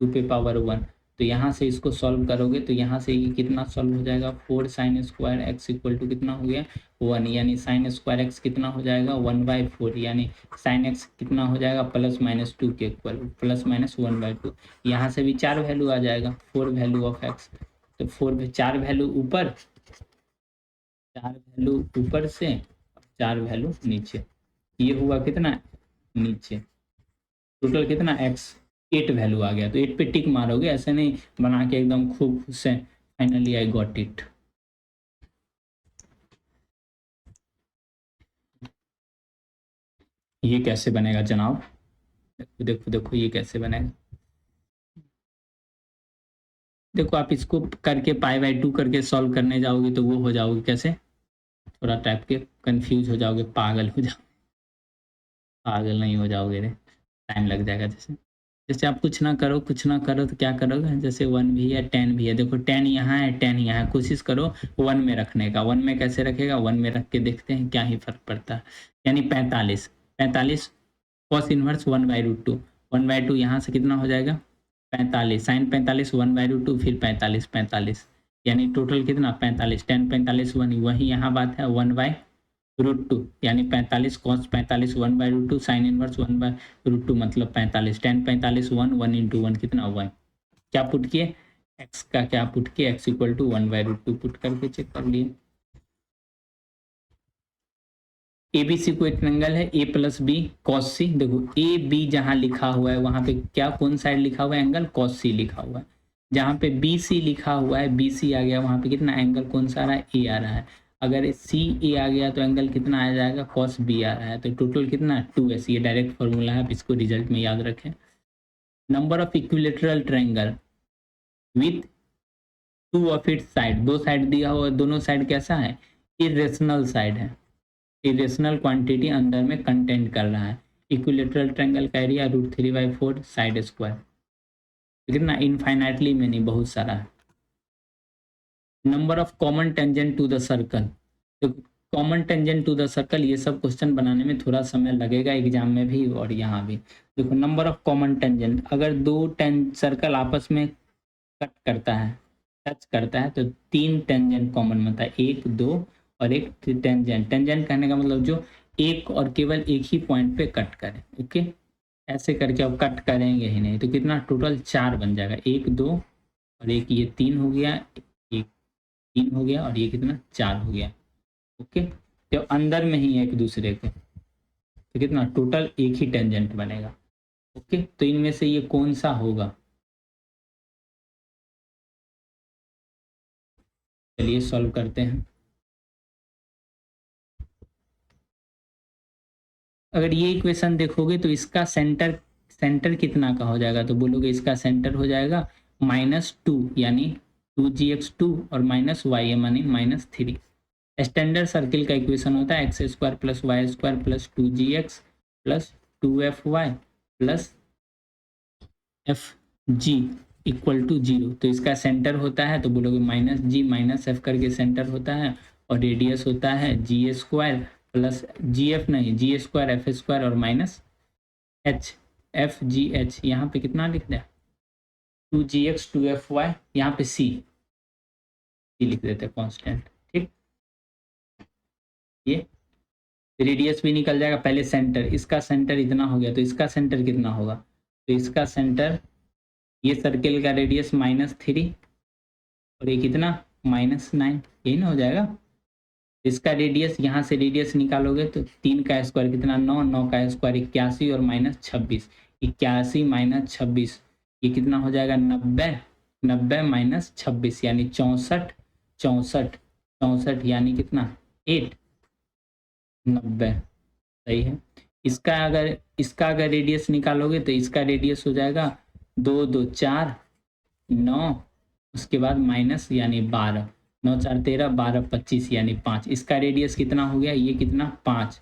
2 पे पावर 1। तो यहाँ से इसको सॉल्व करोगे तो यहाँ से ये कितना सॉल्व हो जाएगा 4 sine square X equal to कितना हो गया 1, यानी साइन स्क्वायर एक्स कितना हो जाएगा 1/4, यानी साइन एक्स कितना हो जाएगा प्लस माइनस 2 के इक्वल, प्लस माइनस 1/2। यहाँ से भी 4 वैल्यू आ जाएगा 4 वैल्यू ऑफ एक्स, तो 4 वैल्यू ऊपर, 4 वैल्यू ऊपर से 4 वैल्यू नीचे, ये हुआ कितना नीचे, टोटल कितना एक्स 8 वैल्यू आ गया। तो 8 पे टिक मारोगे, ऐसे नहीं बना के एकदम खूब खुश है फाइनली आई गॉट इट। ये कैसे बनेगा जनाब, देखो देखो देखो ये कैसे बनेगा, देखो आप इसको करके π/2 करके सॉल्व करने जाओगे तो वो हो जाओगे कैसे, थोड़ा टाइप के कंफ्यूज हो जाओगे, पागल हो जाओगे, पागल नहीं हो जाओगे रे, टाइम लग जाएगा। जैसे जैसे आप कुछ ना करो तो क्या करोगे, जैसे 1 भी है 10 भी है, देखो 10 यहाँ है 10 यहाँ है, कोशिश करो 1 में रखने का, 1 में कैसे रखेगा 1 में रख के देखते हैं क्या ही फर्क पड़ता है, यानी 45 कॉस इनवर्स 1/√2, 1/2 यहाँ से कितना हो जाएगा 45 साइन 45 1/√2 फिर 45 यानी टोटल कितना 45 10 45 1, वही यहाँ बात है 1/√2, यानी 45 कॉस 45 1/√2 साइन इनवर्स 1/√2 मतलब 45 10 45 1 1 इंटू 1 कितना 1, क्या पुट किए एक्स का क्या पुट किए एक्स इक्वल टू 1/√2 पुट करके चेक कर लिए। एबीसी को एक एंगल है ए प्लस बी कॉस सी, देखो ए बी जहां लिखा हुआ है वहां पे क्या कौन साइड लिखा हुआ है एंगल कॉस सी लिखा हुआ है, जहां पे बी सी लिखा हुआ है बी सी आ गया वहां पे कितना एंगल कौन सा आ रहा है ए आ रहा है, अगर सी ए आ गया तो एंगल कितना आ जाएगा कॉस बी आ रहा है, तो टोटल कितना 2s, ये डायरेक्ट फॉर्मूला है, आप इसको रिजल्ट में याद रखें। Number of equilateral triangle with 2 of its side, दो साइड दिया हुआ, दोनों साइड कैसा है इरेशनल साइड है, इरेशनल क्वांटिटी अंदर में कंटेंट कर रहा है। इक्विलेटरल ट्रायंगल का एरिया √3/4 साइड स्क्वायर, कितना इनफाइनाइटली में नहीं बहुत सारा है। Number of common tangent to the circle, तो common tangent to the circle ये सब क्वेश्चन बनाने में थोड़ा समय लगेगा एग्जाम में भी और यहाँ भी। देखो नंबर ऑफ कॉमन टेंजेंट, अगर दो सर्कल आपस में कट करता है टच करता है तो 3 टेंजेंट कॉमन बनता है, 1 2 और एक टेंजेंट, टेंजेंट कहने का मतलब जो एक और केवल एक ही पॉइंट पे कट करे, ओके ऐसे करके अब कट करेंगे ही नहीं, तो कितना टोटल 4 बन जाएगा, 1 2 और एक ये 3 हो गया, एक 3 हो गया और ये कितना 4 हो गया, ओके तो अंदर में ही एक दूसरे के, तो कितना टोटल एक ही टेंजेंट बनेगा, ओके तो इनमें से ये कौन सा होगा, चलिए सॉल्व करते हैं। अगर ये इक्वेशन देखोगे तो इसका सेंटर कितना का हो जाएगा, तो बोलोगे इसका सेंटर हो जाएगा -2 यानी 2gx2 और -y यानी -3। स्टैंडर्ड सर्किल का इक्वेशन होता है x² + y² + 2gx + 2fy + fg = 0। तो इसका सेंटर होता है तो बोलोगे -g -f करके सेंटर होता है और रेडियस होता है g² + gf नहीं g² f² और -h fgh। यहाँ पे कितना लिख दिया 2gx 2fy, यहाँ पे c लिख देते हैं कांस्टेंट। ठीक, ये रेडियस भी निकल जाएगा। पहले सेंटर, इसका सेंटर इतना हो गया तो इसका सेंटर कितना होगा, तो इसका सेंटर ये सर्किल का रेडियस -3 और ये कितना -9, यही ना हो जाएगा। इसका रेडियस यहाँ से रेडियस निकालोगे तो 3 का स्क्वायर कितना 9, 9 का स्क्वायर 81 और -26, 81 - 26 ये कितना हो जाएगा 90, 90 - 26 यानी 64, 64, 64 यानी कितना 8, 90 सही है। इसका अगर रेडियस निकालोगे तो इसका रेडियस हो जाएगा 2 2 4 9, उसके बाद माइनस यानी 12, 9 4 13 12 25 यानी 5। इसका रेडियस कितना हो गया, ये कितना 5,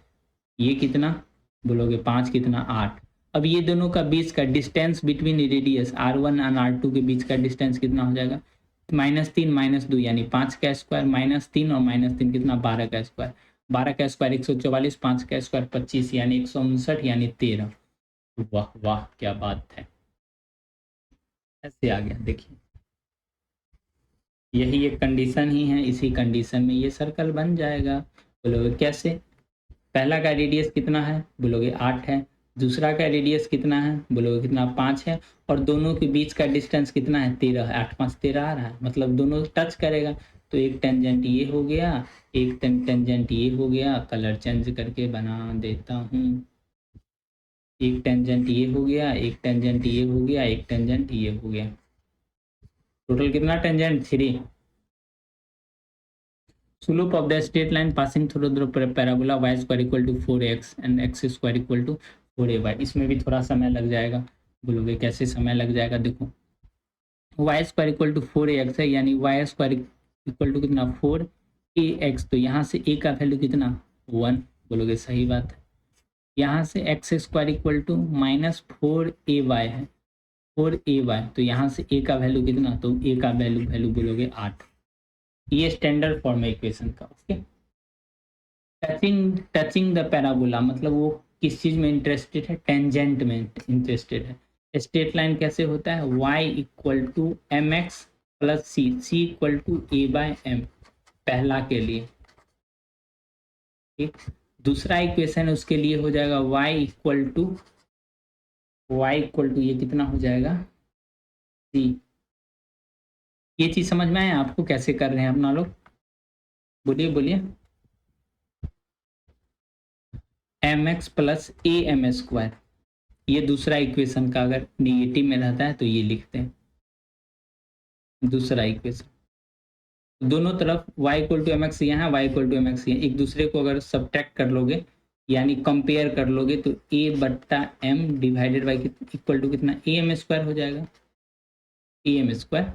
ये कितना बोलोगे 5 कितना 8। अब ये दोनों का बीच का डिस्टेंस बिटवीन रेडियस R1 और R2 के बीच का डिस्टेंस कितना हो जाएगा -3 - 2 यानी 5 का स्क्वायर -3 और -3 कितना 12 का स्क्वायर, 12 का स्क्वायर 144, 5 का स्क्वायर 25 यानी 159 यानी 13। वाह वाह क्या बात है, ऐसे आ गया। देखिए यही एक कंडीशन ही है, इसी कंडीशन में ये सर्कल बन जाएगा। बोलोगे कैसे, पहला का रेडियस कितना है बोलोगे 8 है, दूसरा का रेडियस कितना है बोलोगे कितना 5 है और दोनों के बीच का डिस्टेंस कितना है 13 है, 8 5 13 आ रहा है, मतलब दोनों टच करेगा। तो एक टेंजेंट ये हो गया, एक टेंजेंट ये हो गया, कलर चेंज करके बना देता हूँ। एक टेंजेंट ये हो गया, एक टेंजेंट ये हो गया, एक टेंजेंट ये हो गया, टोटल कितना tangent 3। Slope of the straight line passing through the parabola y² = 4x and x² = 4ay। इसमें भी थोड़ा समय लग जाएगा। बोलोगे कैसे समय लग जाएगा, देखो y² = 4ax है यानी y² = कितना 4ax, तो यहाँ से a का वैल्यू कितना 1, बोलोगे सही बात है। यहाँ से x² = -4ay है, 4ay, तो यहाँ से a का वैल्यू कितना, तो a का वैल्यू बोलोगे 8। ये स्टैंडर्ड फॉर्म है इक्वेशन का। ओके, टचिंग द पैराबोला मतलब वो किस चीज में इंटरेस्टेड है, टेंजेंट में इंटरेस्टेड है। स्ट्रेट लाइन कैसे होता है, y = mx + c = a/m पहला के लिए। ठीक, दूसरा इक्वेशन उसके लिए हो जाएगा y = ये कितना हो जाएगा c। ये चीज समझ में आया आपको कैसे कर रहे हैं अपना लोग, बोलिए बोलिए। mx + am², ये दूसरा इक्वेशन का अगर निगेटिव में रहता है तो ये लिखते हैं दूसरा इक्वेशन। दोनों तरफ y = mx यहाँ, y = mx यहाँ, एक दूसरे को अगर सब्ट्रैक्ट कर लोगे यानी कंपेयर कर लोगे तो a/m divided by equal to कितना am² हो जाएगा, am²।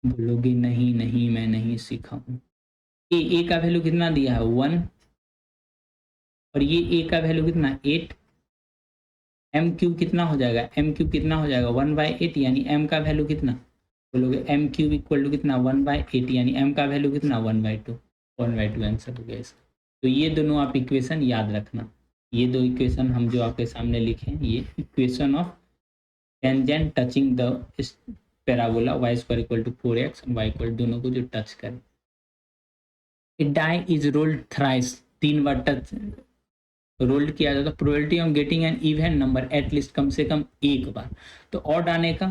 बोलोगे नहीं नहीं मैं नहीं सीखा हूँ। ए का वैल्यू कितना दिया है 1 और ये a का वैल्यू कितना 8, m³ कितना हो जाएगा, m³ कितना हो जाएगा 1/8 यानी m का वैल्यू कितना, बोलोगे m³ = कितना 1/8 यानी m का वैल्यू कितना 1/2, 1/2 आंसर हो गया इसका। तो ये दोनों आप इक्वेशन याद रखना, ये दो इक्वेशन हम जो आपके सामने लिखे हैं ये equation of tangent touching the parabola y² = 4x y = दोनों को जो टच करे। डाई इज रोल्ड थ्राइस, 3 बार टच रोल्ड किया जाता है। Probability of getting an even number at least, कम से कम एक बार। तो ऑड आने का,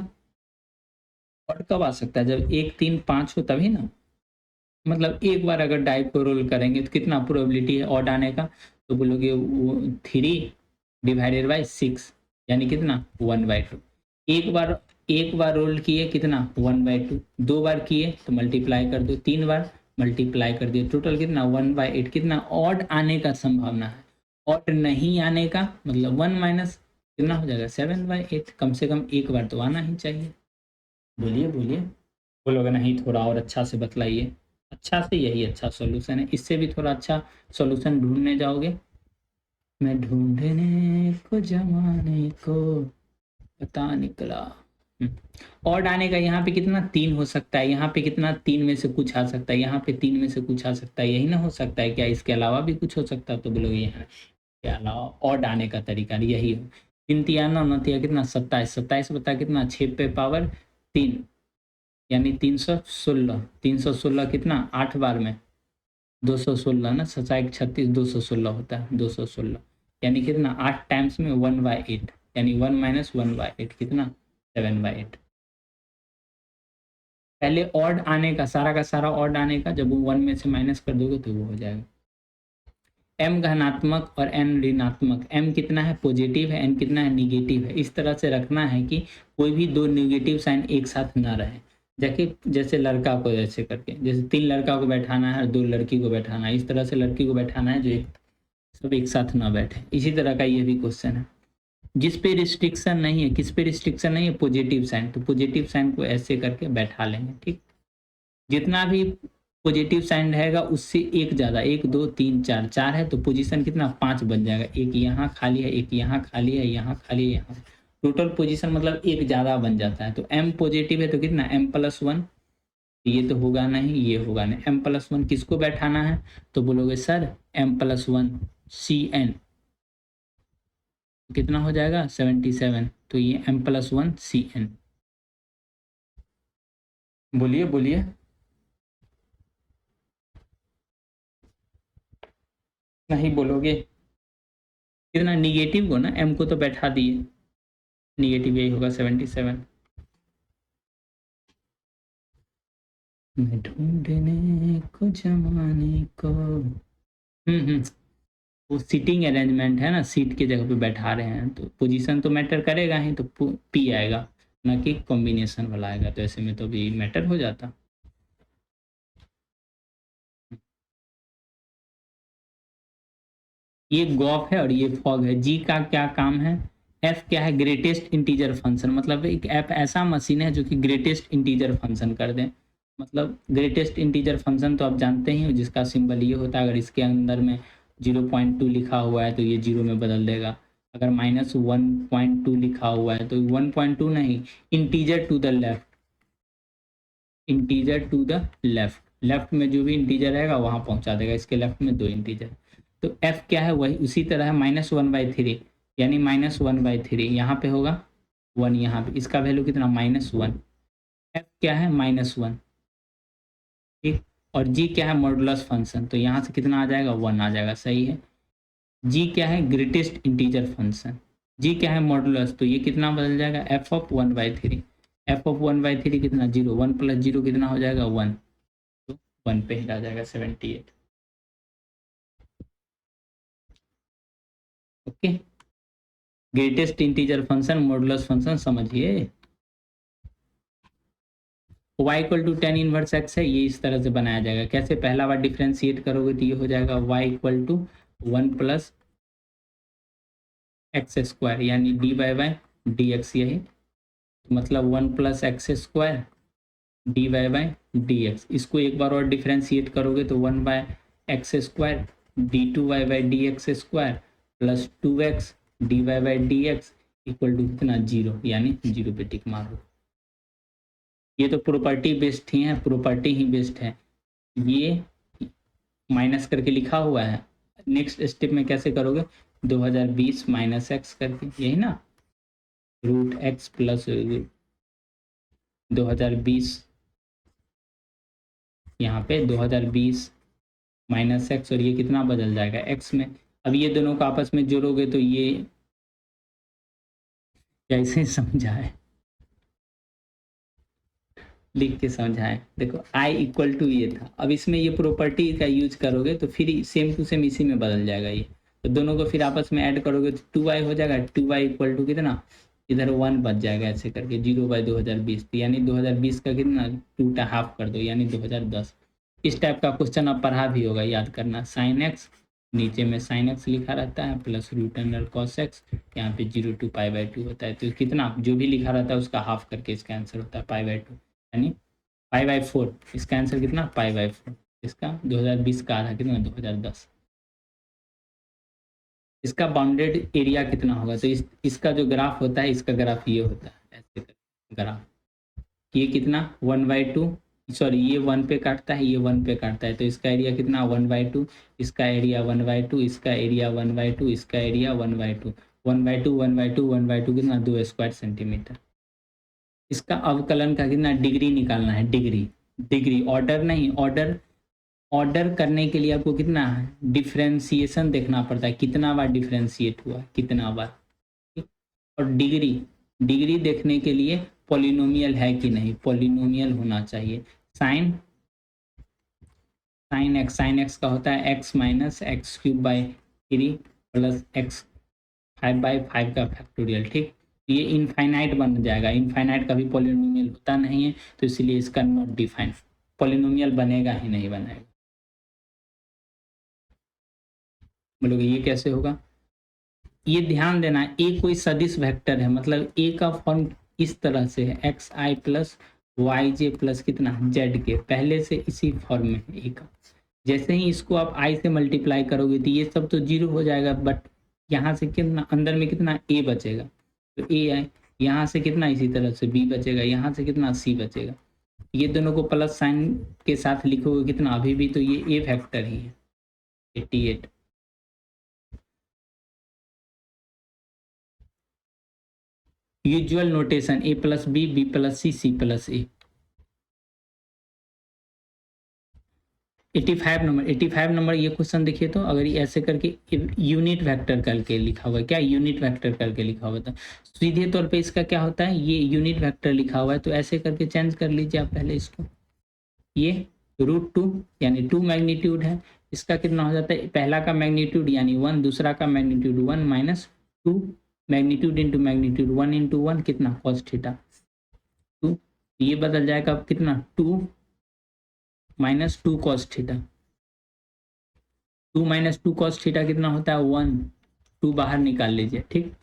ऑड कब आ सकता है जब 1 3 5 हो तभी ना, मतलब एक बार अगर डाई को रोल करेंगे तो कितना प्रोबेबिलिटी है ऑड आने का, तो बोलोगे 3/6 यानी कितना 1/2। एक बार रोल किए कितना 1/2, 2 बार किए तो मल्टीप्लाई कर दो, 3 बार मल्टीप्लाई कर दिया, टोटल कितना 1/8, कितना ऑड आने का संभावना है, ऑड नहीं आने का मतलब 1 माइनस कितना हो जाएगा 7/8, कम से कम एक बार तो आना ही चाहिए। बोलिए बोलिए, बोलोगे नहीं थोड़ा और अच्छा से बतलाइए, अच्छा से यही अच्छा सॉल्यूशन है, इससे भी थोड़ा अच्छा सॉल्यूशन ढूंढने जाओगे, मैं ढूंढने को जमाने को पता निकला। ऑड आने का यहाँ पे कितना 3 हो सकता है, यहाँ पे कितना 3 में से कुछ आ सकता है, यहाँ पे 3 में से कुछ आ सकता है, यही ना हो सकता है क्या, इसके अलावा भी कुछ हो सकता है, तो बोलोगे यहाँ के अलावा ऑड आने का तरीका यही हो। 3 तिया 9, 9 तिया कितना 27, 27 बता कितना 6 पे पावर 3 यानी 316, 316 कितना 8 बार में 216 ना, 7 36 216 होता है, 216 यानी कितना 8 टाइम्स में 1/8 यानी 1 माइनस 1/8 कितना 7/8। पहले ऑड आने का सारा ऑड आने का, जब वो 1 में से माइनस कर दोगे तो वो हो जाएगा। m धनात्मक और n ऋणात्मक, m कितना है पॉजिटिव है, n कितना है निगेटिव है, इस तरह से रखना है कि कोई भी दो नेगेटिव साइन एक साथ ना रहे। जैसे लड़का को जैसे करके, जैसे 3 लड़का को बैठाना है और 2 लड़की को बैठाना है, इस तरह से लड़की को बैठाना है जो सब एक साथ ना बैठे। इसी तरह का ये भी क्वेश्चन है, जिस पे रिस्ट्रिक्शन नहीं है, किस पे रिस्ट्रिक्शन नहीं है पॉजिटिव साइन, तो पॉजिटिव साइन को ऐसे करके बैठा लेंगे। ठीक, जितना भी पॉजिटिव साइन रहेगा उससे एक ज़्यादा, 1 2 3 4, 4 है तो पोजीशन कितना 5 बन जाएगा, एक यहाँ खाली है, एक यहाँ खाली है, यहाँ खाली है, यहाँ टोटल पोजीशन मतलब एक ज़्यादा बन जाता है। तो m पॉजिटिव है तो कितना m+1, ये तो होगा नहीं, ये होगा नहीं, m+1 किसको बैठाना है, तो बोलोगे सर m+1 Cn कितना हो जाएगा 77, तो ये m+1 Cn। बोलिए बोलिए, नहीं बोलोगे, कितना निगेटिव को ना m को तो बैठा दिए, निगेटिव यही होगा 77। मैं ढूंढने को जमाने को वो सीटिंग अरेंजमेंट है ना, सीट की जगह पे बैठा रहे हैं तो पोजीशन तो मैटर करेगा ही, तो पी आएगा ना कि कॉम्बिनेशन वाला आएगा, तो ऐसे में तो भी मैटर हो जाता। ये गॉफ है और ये फॉग है। जी का क्या काम है, एफ क्या है ग्रेटेस्ट इंटीजर फंक्शन, मतलब एक ऐप ऐसा मशीन है जो कि ग्रेटेस्ट इंटीजर फंक्शन कर दे। मतलब ग्रेटेस्ट इंटीजर फंक्शन तो आप जानते ही हो, जिसका सिंबल ये होता है, अगर इसके अंदर में 0.2 लिखा हुआ है तो ये 0 में बदल देगा, अगर -1.2 लिखा हुआ है तो 1.2 नहीं, integer to the left, integer to the left, left में जो भी इंटीजर रहेगा वहां पहुंचा देगा, इसके लेफ्ट में 2 इंटीजर। तो f क्या है वही उसी तरह है -1/3 यानी -1/3 यहाँ पे होगा 1, यहाँ पे इसका वैल्यू कितना -1, f क्या है -1। ठीक, और g क्या है मॉडुलस फंक्शन, तो यहाँ से कितना आ जाएगा 1 आ जाएगा, सही है। g क्या है ग्रेटेस्ट इंटीजर फंक्शन, g क्या है मॉडुलस, तो ये कितना बदल जाएगा f(1/3), f(1/3) कितना 0, 1 + 0 कितना हो जाएगा 1, तो 1 पे ही आ जाएगा 78। Okay, greatest integer function modulus function समझिए। y = tan इनवर्स x है, ये इस तरह से बनाया जाएगा, कैसे पहला बार डिफ्रेंशिएट करोगे तो ये हो जाएगा y = 1 + x² यानी dy/dx, यही मतलब 1 + x² dy/dx। इसको एक बार और डिफ्रेंशिएट करोगे तो 1/x² d2y/dx² + 2x dy/dx equal to कितना 0, यानी 0 पे टिक मारो। ये तो प्रॉपर्टी बेस्ड ही है, प्रॉपर्टी ही बेस्ड है, ये माइनस करके लिखा हुआ है। नेक्स्ट स्टेप में कैसे करोगे 2020 - x करके, यही ना √x + 2020, यहाँ पे 2020 - x और ये कितना बदल जाएगा x में। अब ये दोनों को आपस में जोड़ोगे तो ये कैसे समझाए, लिख के समझाएं। देखो i = ये था, अब इसमें ये प्रॉपर्टी का यूज करोगे तो फिर सेम टू सेम इसी में बदल जाएगा ये, तो दोनों को फिर आपस में ऐड करोगे तो 2y हो जाएगा, 2y = कितना इधर 1 बच जाएगा ऐसे करके 0/2020, यानी 2020 का कितना 2 हाफ कर दो यानी 2010। इस टाइप का क्वेश्चन आप पढ़ा भी होगा, याद करना। साइन एक्स, नीचे में साइन एक्स लिखा रहता है plus root under cos X, यहाँ पे 0 to π/2 होता है। तो कितना जो भी लिखा रहता है उसका हाफ करके इसका आंसर होता है π/2, यानी π/4। इसका आंसर कितना π/4। इसका 2020 का आधा कितना 2010। इसका बाउंडेड एरिया कितना होगा, तो इसका जो ग्राफ होता है, इसका ग्राफ ये होता है ऐसे ग्राफ। ये कितना 1/2, सॉरी ये 1 पे काटता है, ये 1 पे काटता है, तो इसका एरिया कितना 1/2, इसका एरिया 1/2, इसका एरिया 1/2, इसका एरिया 1/2, 1/2 1/2 1/2 कितना 2 स्क्वायर सेंटीमीटर। इसका अवकलन का कितना डिग्री निकालना है, डिग्री, डिग्री ऑर्डर नहीं, ऑर्डर ऑर्डर करने के लिए आपको कितना डिफ्रेंसिएशन देखना पड़ता है, कितना बार डिफ्रेंशिएट हुआ, कितना बार। और डिग्री, डिग्री देखने के लिए पॉलिनोमियल है कि नहीं, पॉलिनोमियल होना चाहिए। साइन साइन एक्स का होता है x minus x cube by 3 plus x 5/5 का फैक्टोरियल, ठीक। ये इनफाइनाइट बन जाएगा, इनफाइनाइट कभी पॉलिनोमियल होता नहीं है, तो इसलिए इसका नॉट डिफाइंड, पॉलिनोमियल बनेगा ही नहीं, बनेगा। बोलोगे ये कैसे होगा, ये ध्यान देना, ए कोई सदिश वेक्टर है, मतलब ए का फॉर्म इस तरह से है, एक्स आई प्लस वाई जे प्लस कितना जेड के, पहले से इसी फॉर्म में है ए का। जैसे ही इसको आप आई से मल्टीप्लाई करोगे तो ये सब तो 0 हो जाएगा, बट यहाँ से कितना अंदर में कितना ए बचेगा, तो ए आई, यहाँ से कितना इसी तरह से बी बचेगा, यहाँ से कितना सी बचेगा। ये दोनों को प्लस साइन के साथ लिखोगे कितना, अभी भी तो ये ए फैक्टर ही है 88। यूजुअल नोटेशन ए प्लस बी, बी प्लस सी, सी प्लस ए। 85 नंबर ये क्वेश्चन देखिए, तो अगर ये ऐसे करके यूनिट वेक्टर करके लिखा हुआ है, क्या यूनिट वेक्टर करके लिखा हुआ था, सीधे तौर पे इसका क्या होता है, ये यूनिट वेक्टर लिखा हुआ है, तो ऐसे करके चेंज कर लीजिए आप पहले इसको। ये √2 यानी 2 मैग्नीट्यूड है, इसका कितना हो जाता है, पहला का मैग्नीट्यूड यानी 1, दूसरा का magnitude 1 minus 2 magnitude into magnitude 1 into 1 कितना कॉस थीटा 2, ये बदल जाएगा अब कितना 2 minus 2 cos theta, 2 minus 2 cos theta कितना होता है 1, 2 बाहर निकाल लीजिए, ठीक।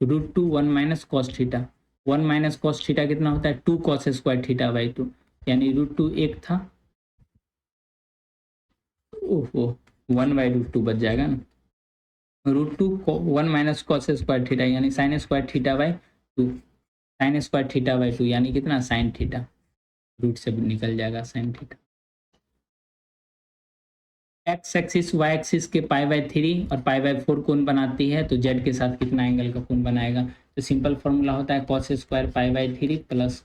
√2 1 minus cos theta, 1 minus cos theta कितना होता है 2 कॉस स्क्वायर थीटा बाई 2, यानी √2 एक था, ओहो 1/√2 बच जाएगा ना, √2 1 माइनस कॉस स्क्वायर थीटा यानी sine square theta by 2, sine square theta by 2 यानी कितना साइन थीटा, रूट से निकल जाएगा sine theta. X axis Y axis के π/3 और π/4 कोण बनाती है, तो जेड के साथ कितना एंगल का कोण बनाएगा, तो सिंपल फॉर्मूला होता है cos square π/3 plus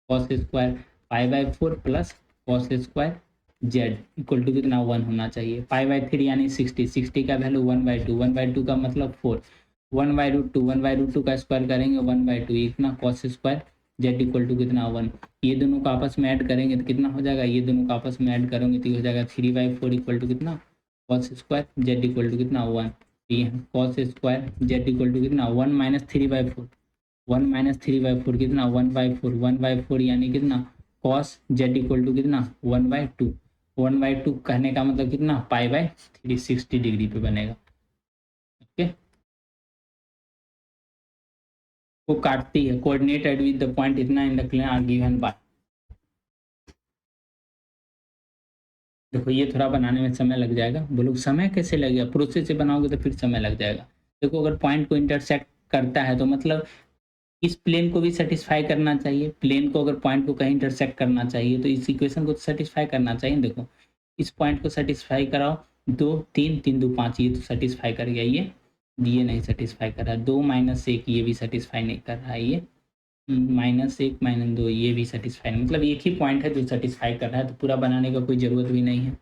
cos square π/4 plus cos square Z equal to कितना 1 होना चाहिए। π/3 यानी 60, 60 का वैल्यू 1/2, 1/2 का मतलब 4, 1/√2, 1/√2 का स्क्वायर करेंगे 1/2, इतना cos square Z equal to कितना 1, ये दोनों को आपस में ऐड करेंगे तो कितना हो जाएगा, ये दोनों को आपस में ऐड करेंगे तो ये हो जाएगा 3/4 इक्वल टू कितना cos square Z equal to कितना 1, ये cos square Z equal to कितना 1 माइनस 3/4, 1 माइनस 3/4 कितना 1/4, 1/4 यानी कितना cos जेड इक्वल टू कितना 1/2, 1/2 कहने का मतलब कितना π/3 60 डिग्री पे बनेगा, ओके। वो काटती है, कोऑर्डिनेटेड विद द पॉइंट इतना in the plane are given by. देखो ये थोड़ा बनाने में समय लग जाएगा, बोलो समय कैसे लगेगा, प्रोसेस से बनाओगे तो फिर समय लग जाएगा। देखो अगर पॉइंट को इंटरसेक्ट करता है तो मतलब इस प्लेन को भी सेटिस्फाई करना चाहिए, प्लेन को अगर पॉइंट को कहीं इंटरसेक्ट करना चाहिए तो इस इक्वेशन को सेटिस्फाई करना चाहिए। देखो इस पॉइंट को सेटिस्फाई कराओ, 2 3 3 2 5, ये तो सेटिस्फाई कर गया, ये नहीं सेटिस्फाई कर रहा है, 2 माइनस 1 ये भी सेटिस्फाई नहीं कर रहा है, ये -1 -2 ये भी सेटिस्फाई नहीं, मतलब एक ही पॉइंट है जो सेटिस्फाई कर रहा है, तो पूरा बनाने का कोई ज़रूरत भी नहीं है।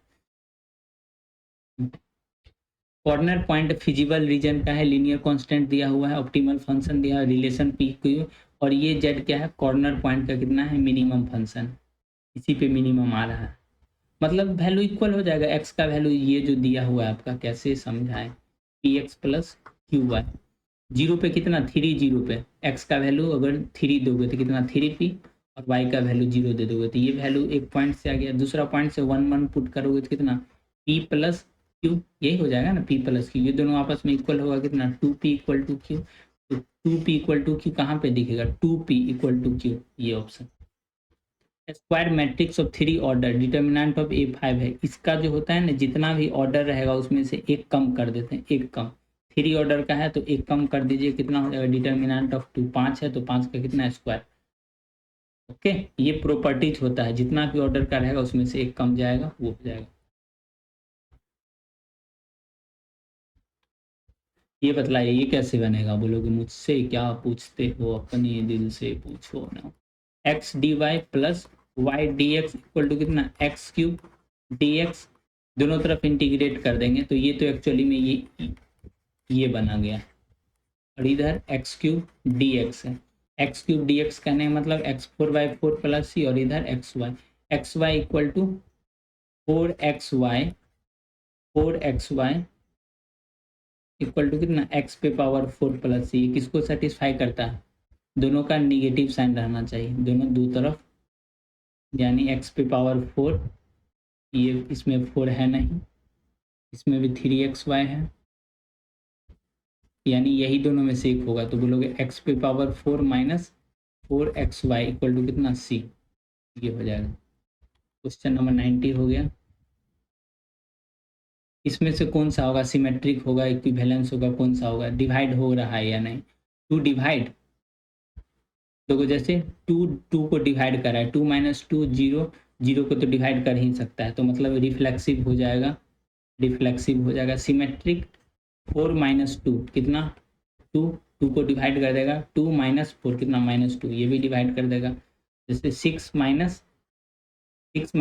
कॉर्नर पॉइंट फिजिबल रीजन का है, लीनियर कांस्टेंट दिया हुआ है, ऑप्टिमल फंक्शन दिया है, रिलेशन पी क्यू, और ये जेड क्या है कॉर्नर पॉइंट का कितना है मिनिमम फंक्शन, इसी पे मिनिमम आ रहा है, मतलब वैल्यू इक्वल हो जाएगा, एक्स का वैल्यू ये जो दिया हुआ है आपका, कैसे समझाएं, P X plus Q Y, 0 पे कितना 3, 0 पे एक्स का वैल्यू अगर 3 दोगे तो कितना 3p और y का वैल्यू 0 दे दोगे तो ये वैल्यू एक पॉइंट से आ गया। दूसरा पॉइंट से 1 1 पुट करोगे तो कितना p प्लस क्यू, यही हो जाएगा ना, p प्लस क्यू, ये दोनों आपस में इक्वल होगा कितना 2p इक्वल टू क्यू। तो 2p इक्वल टू क्यू कहाँ पे दिखेगा, 2p इक्वल टू क्यू, ये option. Square matrix of 3 order determinant of A5 है, इसका जो होता है ना, जितना भी ऑर्डर रहेगा उसमें से एक कम कर देते हैं, एक कम। 3 ऑर्डर का है तो एक कम कर दीजिए, कितना हो जाएगा, डिटर्मिनेंट ऑफ 2 5 है तो 5 का कितना स्क्वायर। ओके, ये प्रॉपर्टीज होता है, जितना भी ऑर्डर का रहेगा उसमें से एक कम जाएगा, वो हो जाएगा। ये बतलाइए ये कैसे बनेगा, बोलोगे मुझसे क्या पूछते हो, अपने दिल से पूछो ना। X D Y plus Y D X equal to कितना, एक्स क्यूब डी एक्स, दोनों तरफ इंटीग्रेट कर देंगे तो ये तो एक्चुअली में ये बना गया, और इधर एक्स क्यूब डी एक्स है। एक्स क्यूब डी एक्स कहने का मतलब एक्स 4/4 प्लस सी, और इधर X Y equal to 4xy, 4xy equal to कितना, एक्स पे पावर 4 प्लस सी। किसको सेटिस्फाई करता है, दोनों का निगेटिव साइन रहना चाहिए, दोनों दो तरफ, यानी एक्स पे पावर 4, ये इसमें 4 है नहीं, इसमें भी 3xy है, यानी यही दोनों में से एक होगा, तो बोलोगे एक्स पे power 4 minus 4xy equal to कितना, सी, ये हो जाएगा। क्वेश्चन नंबर 90 हो गया। इसमें से कौन सा होगा, सिमेट्रिक होगा, इक्विवेलेंस होगा, कौन सा होगा, डिवाइड हो रहा है या नहीं। टू डिवाइड, तो जैसे टू को डिवाइड कर रहा है, 2 माइनस 2 0, 0 को तो डिवाइड कर ही सकता है, तो मतलब रिफ्लेक्सिव हो जाएगा, रिफ्लेक्सिव हो जाएगा। सिमेट्रिक 4 माइनस 2 कितना, 2, 2 को डिवाइड कर देगा, 2 माइनस 4 कितना, -2, ये भी डिवाइड कर देगा। जैसे 6 माइनस 8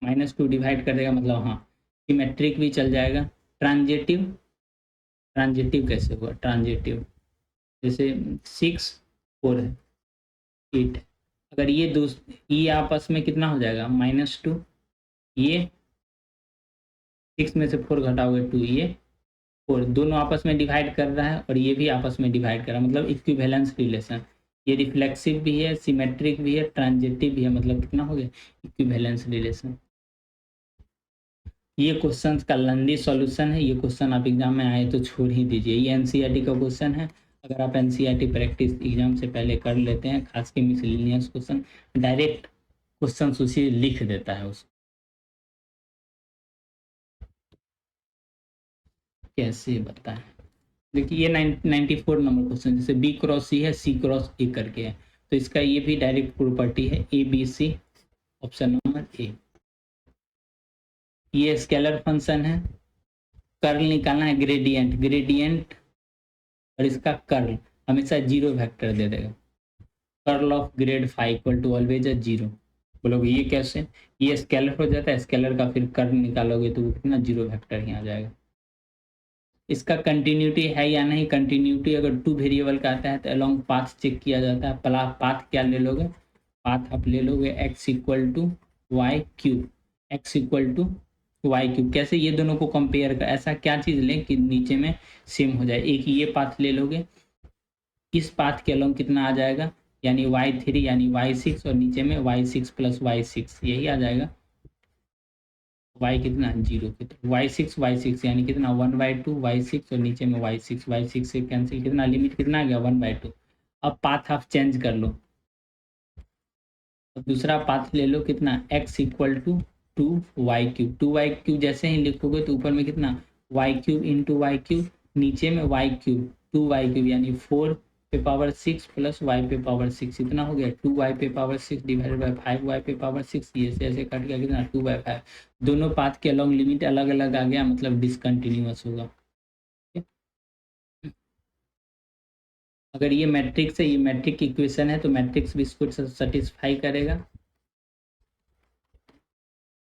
-2 डिवाइड कर देगा, मतलब हाँ सिमेट्रिक भी चल जाएगा। ट्रांजिटिव, ट्रांजिटिव कैसे हुआ, ट्रांजिटिव जैसे 6 4 है 8, अगर ये आपस में कितना हो जाएगा, -2, ये 6 में से 4 घटाओगे 2, ये 4, दोनों आपस में डिवाइड कर रहा है और ये भी आपस में डिवाइड कर रहा है, मतलब इक्विवेलेंस रिलेशन। ये रिफ्लेक्सिव भी है, सिमेट्रिक भी है, ट्रांजिटिव भी है, मतलब कितना हो गया, इक्विवेलेंस रिलेशन। ये क्वेश्चन का लंबी सॉल्यूशन है, ये क्वेश्चन आप एग्जाम में आए तो छोड़ ही दीजिए, ये एनसीईआरटी का क्वेश्चन है। अगर आप एनसीईआरटी प्रैक्टिस एग्जाम से पहले कर लेते हैं, खास के मिसलेनियस क्वेश्चन, डायरेक्ट क्वेश्चन उसी लिख देता है उसको, कैसे बताएं। देखिए ये 94 नंबर क्वेश्चन, जैसे बी क्रॉस सी है, सी क्रॉस ए करके है, तो इसका ये भी डायरेक्ट प्रॉपर्टी है, A B C, option number A. ये स्केलर फंक्शन है, कर्ल निकालना है, ग्रेडियंट, ग्रेडियंट और इसका कर्ल हमेशा 0 वेक्टर दे देगा, curl of grad five equal to always 0। बोलोगे ये कैसे, ये स्केलर हो जाता है, स्केलर का फिर कर्ल निकालोगे तो कितना, 0 वेक्टर ही आ जाएगा। इसका कंटिन्यूटी है या नहीं, कंटिन्यूटी अगर 2 वेरिएबल का आता है तो अलोंग पाथ चेक किया जाता है। पाथ क्या ले लोगे, पाथ आप ले लोगे x equal to Y cube, X equal to Y cube. कैसे, ये दोनों को कंपेयर कर, ऐसा क्या चीज़ लें कि नीचे में सेम हो जाए। एक ये पाथ ले लोगे, इस पाथ के अलोंग कितना आ जाएगा, यानी y3 यानी y6, और नीचे में y6 प्लस y6, यही आ जाएगा। y कितना, 0, y6 यानी कितना 1/2 y6, और नीचे में y6 से कैंसिल, कितना लिमिट कितना आ गया, 1/2। अब पाथ आप चेंज कर लो, अब दूसरा पाथ ले लो, कितना x equal to 2y3, 2y3 जैसे ही लिखोगे तो ऊपर में कितना y3 इंटू y3, नीचे में y3 2y3 यानी 4 पे पावर 6 प्लस y पे पावर 6, इतना हो गया 2y पे पावर 6 डिवाइडेड बाय 5y पे पावर 6, ये ऐसे कट गया कितना 2/5। दोनों पाथ के अलॉन्ग लिमिट अलग अलग आ गया, मतलब डिसकंटिन्यूअस होगा। अगर ये मैट्रिक्स है, ये मैट्रिक इक्वेशन है, तो मैट्रिक्स भी इसको सेटिस्फाई करेगा,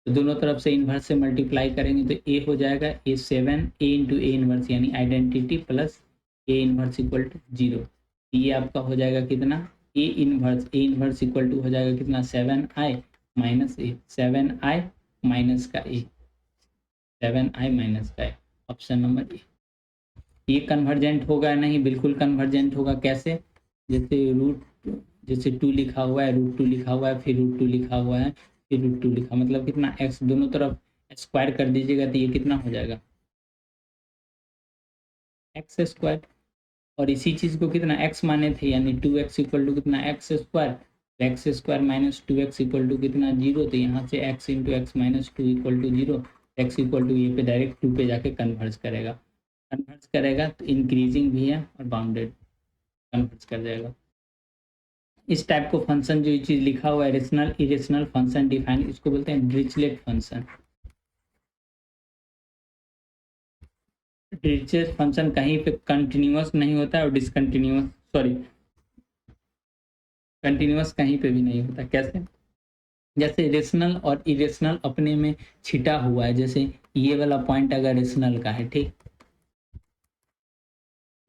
तो दोनों तरफ से इन्वर्स से मल्टीप्लाई करेंगे तो ए हो जाएगा A7 A into A inverse, यानी identity plus A inverse equal to 0। ये आपका हो जाएगा कितना, ए इन्वर्स इक्वल टू हो जाएगा कितना 7i माइनस ए, 7i माइनस का ए, 7i माइनस का ए, ऑप्शन नंबर ए। ये कन्वर्जेंट होगा नहीं, बिल्कुल कन्वर्जेंट होगा, कैसे, जैसे रूट जैसे 2 लिखा हुआ है, √2 लिखा हुआ है, फिर √2 लिखा हुआ है, फिर √2 लिखा, मतलब कितना x दोनों तरफ स्क्वायर कर दीजिएगा तो ये कितना हो जाएगा एक्स स्क्वायर। और इसी चीज़ को कितना x माने थे, यानी 2x इक्वल टू कितना X square, X square minus 2x equal to कितना 0, तो यहाँ से x into X minus 2 equal to 0, X equal to ये पे डायरेक्ट 2 पे जाके कन्वर्ट करेगा तो इंक्रीजिंग भी है और बाउंडेड कन्वर्ट कर जाएगा। इस टाइप को फंक्शन जो ये चीज़ लिखा हुआ है रेशनल इरेशनल फंक्शन डिफाइन, इसको बोलते हैं डिरिचलेट फंक्शन। डिरिचलेट फंक्शन कहीं पे कंटिन्यूअस नहीं होता है और कंटिन्यूअस कहीं पे भी नहीं होता। कैसे? जैसे रेशनल और इरेशनल अपने में छिटा हुआ है, जैसे ये वाला पॉइंट अगर रेशनल का है, ठीक,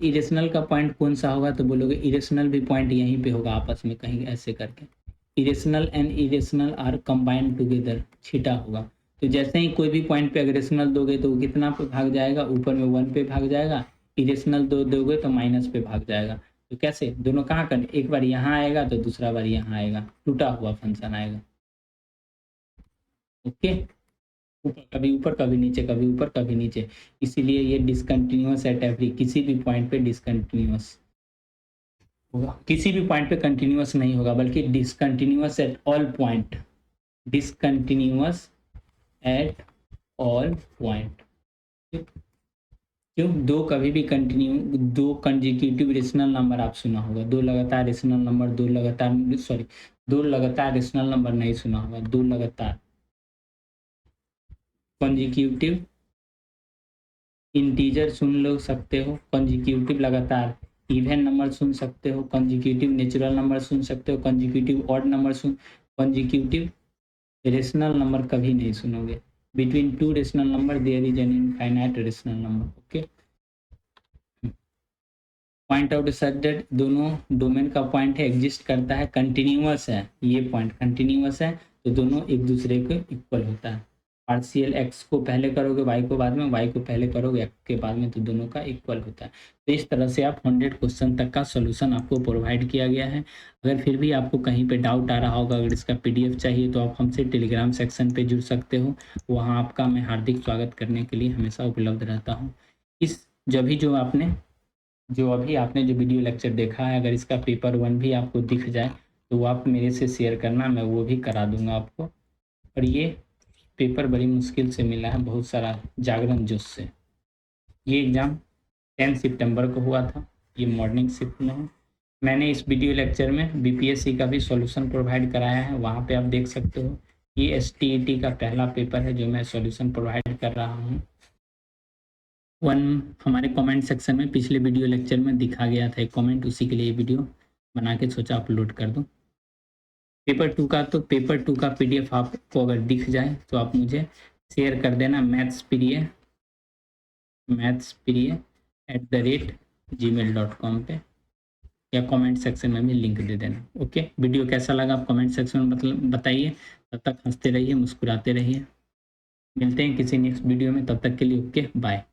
इरेशनल का पॉइंट कौन सा होगा, तो बोलोगे इरेशनल भी पॉइंट यहीं पे होगा आपस में कहीं ऐसे करके, irrational and irrational are combined together, छिटा होगा। तो जैसे ही कोई भी पॉइंट पे रेशनल दोगे तो वो कितना पे भाग जाएगा, ऊपर में 1 पे भाग जाएगा, इरेशनल दोगे तो माइनस पे भाग जाएगा। तो कैसे दोनों कहाँ कर, एक बार यहाँ आएगा तो दूसरा बार यहाँ आएगा, टूटा हुआ फंक्शन आएगा। ओके, कभी ऊपर कभी नीचे, कभी ऊपर कभी नीचे, इसीलिए ये डिसकंटिन्यूअस एट एवरी, किसी भी पॉइंट पे डिसकंटिन्यूअस होगा, किसी भी पॉइंट पे कंटिन्यूअस नहीं होगा, बल्कि discontinuous at all point, discontinuous at all point. क्यों? दो कभी भी कंटिन्यू, दो कंजिक्यूटिव रेशनल नंबर आप सुना होगा, दो लगातार रेशनल नंबर, दो लगातार रेशनल नंबर नहीं सुना होगा, दो लगातार कंजिक्यूटिव इंटीजर सुन लो सकते हो, कंजिक्यूटिव लगातार इवन नंबर सुन सकते हो, कंजिक्यूटिव नेचुरल नंबर सुन सकते हो, consecutive odd number consecutive rational number कभी नहीं सुनोगे। Between two rational number there is an infinite rational number. Okay, point out such that दोनों डोमेन का पॉइंट है, एग्जिस्ट करता है, कंटिन्यूअस है, ये पॉइंट कंटिन्यूअस है तो दोनों एक दूसरे के इक्वल होता है। पार्शियल एक्स को पहले करोगे वाई को बाद में, वाई को पहले करोगे एक्स के बाद में, तो दोनों का इक्वल होता है। तो इस तरह से आप 100 क्वेश्चन तक का सोल्यूशन आपको प्रोवाइड किया गया है। अगर फिर भी आपको कहीं पे डाउट आ रहा होगा, अगर इसका PDF चाहिए तो आप हमसे टेलीग्राम सेक्शन पे जुड़ सकते हो, वहाँ आपका मैं हार्दिक स्वागत करने के लिए हमेशा उपलब्ध रहता हूँ। जो अभी आपने जो वीडियो लेक्चर देखा है, अगर इसका पेपर 1 भी आपको दिख जाए तो वो आप मेरे से शेयर करना, मैं वो भी करा दूंगा आपको। और ये पेपर बड़ी मुश्किल से मिला है, बहुत सारा जागरण जोश से। ये एग्ज़ाम 10 सितंबर को हुआ था, ये मॉर्निंग शिफ्ट में है। मैंने इस वीडियो लेक्चर में BPSC का भी सॉल्यूशन प्रोवाइड कराया है, वहाँ पे आप देख सकते हो। ये STET का पहला पेपर है जो मैं सॉल्यूशन प्रोवाइड कर रहा हूँ। हमारे कमेंट सेक्शन में पिछले वीडियो लेक्चर में दिखा गया था एक कमेंट, उसी के लिए वीडियो बना के सोचा अपलोड कर दूं। पेपर 2 का PDF आपको अगर दिख जाए तो आप मुझे शेयर कर देना mathspriya@gmail.com पे, या कमेंट सेक्शन में भी लिंक दे देना। ओके, वीडियो कैसा लगा आप कमेंट सेक्शन में बताइए। तब तक हंसते रहिए, मुस्कुराते रहिए। मिलते हैं किसी नेक्स्ट वीडियो में, तब तक के लिए ओके बाय।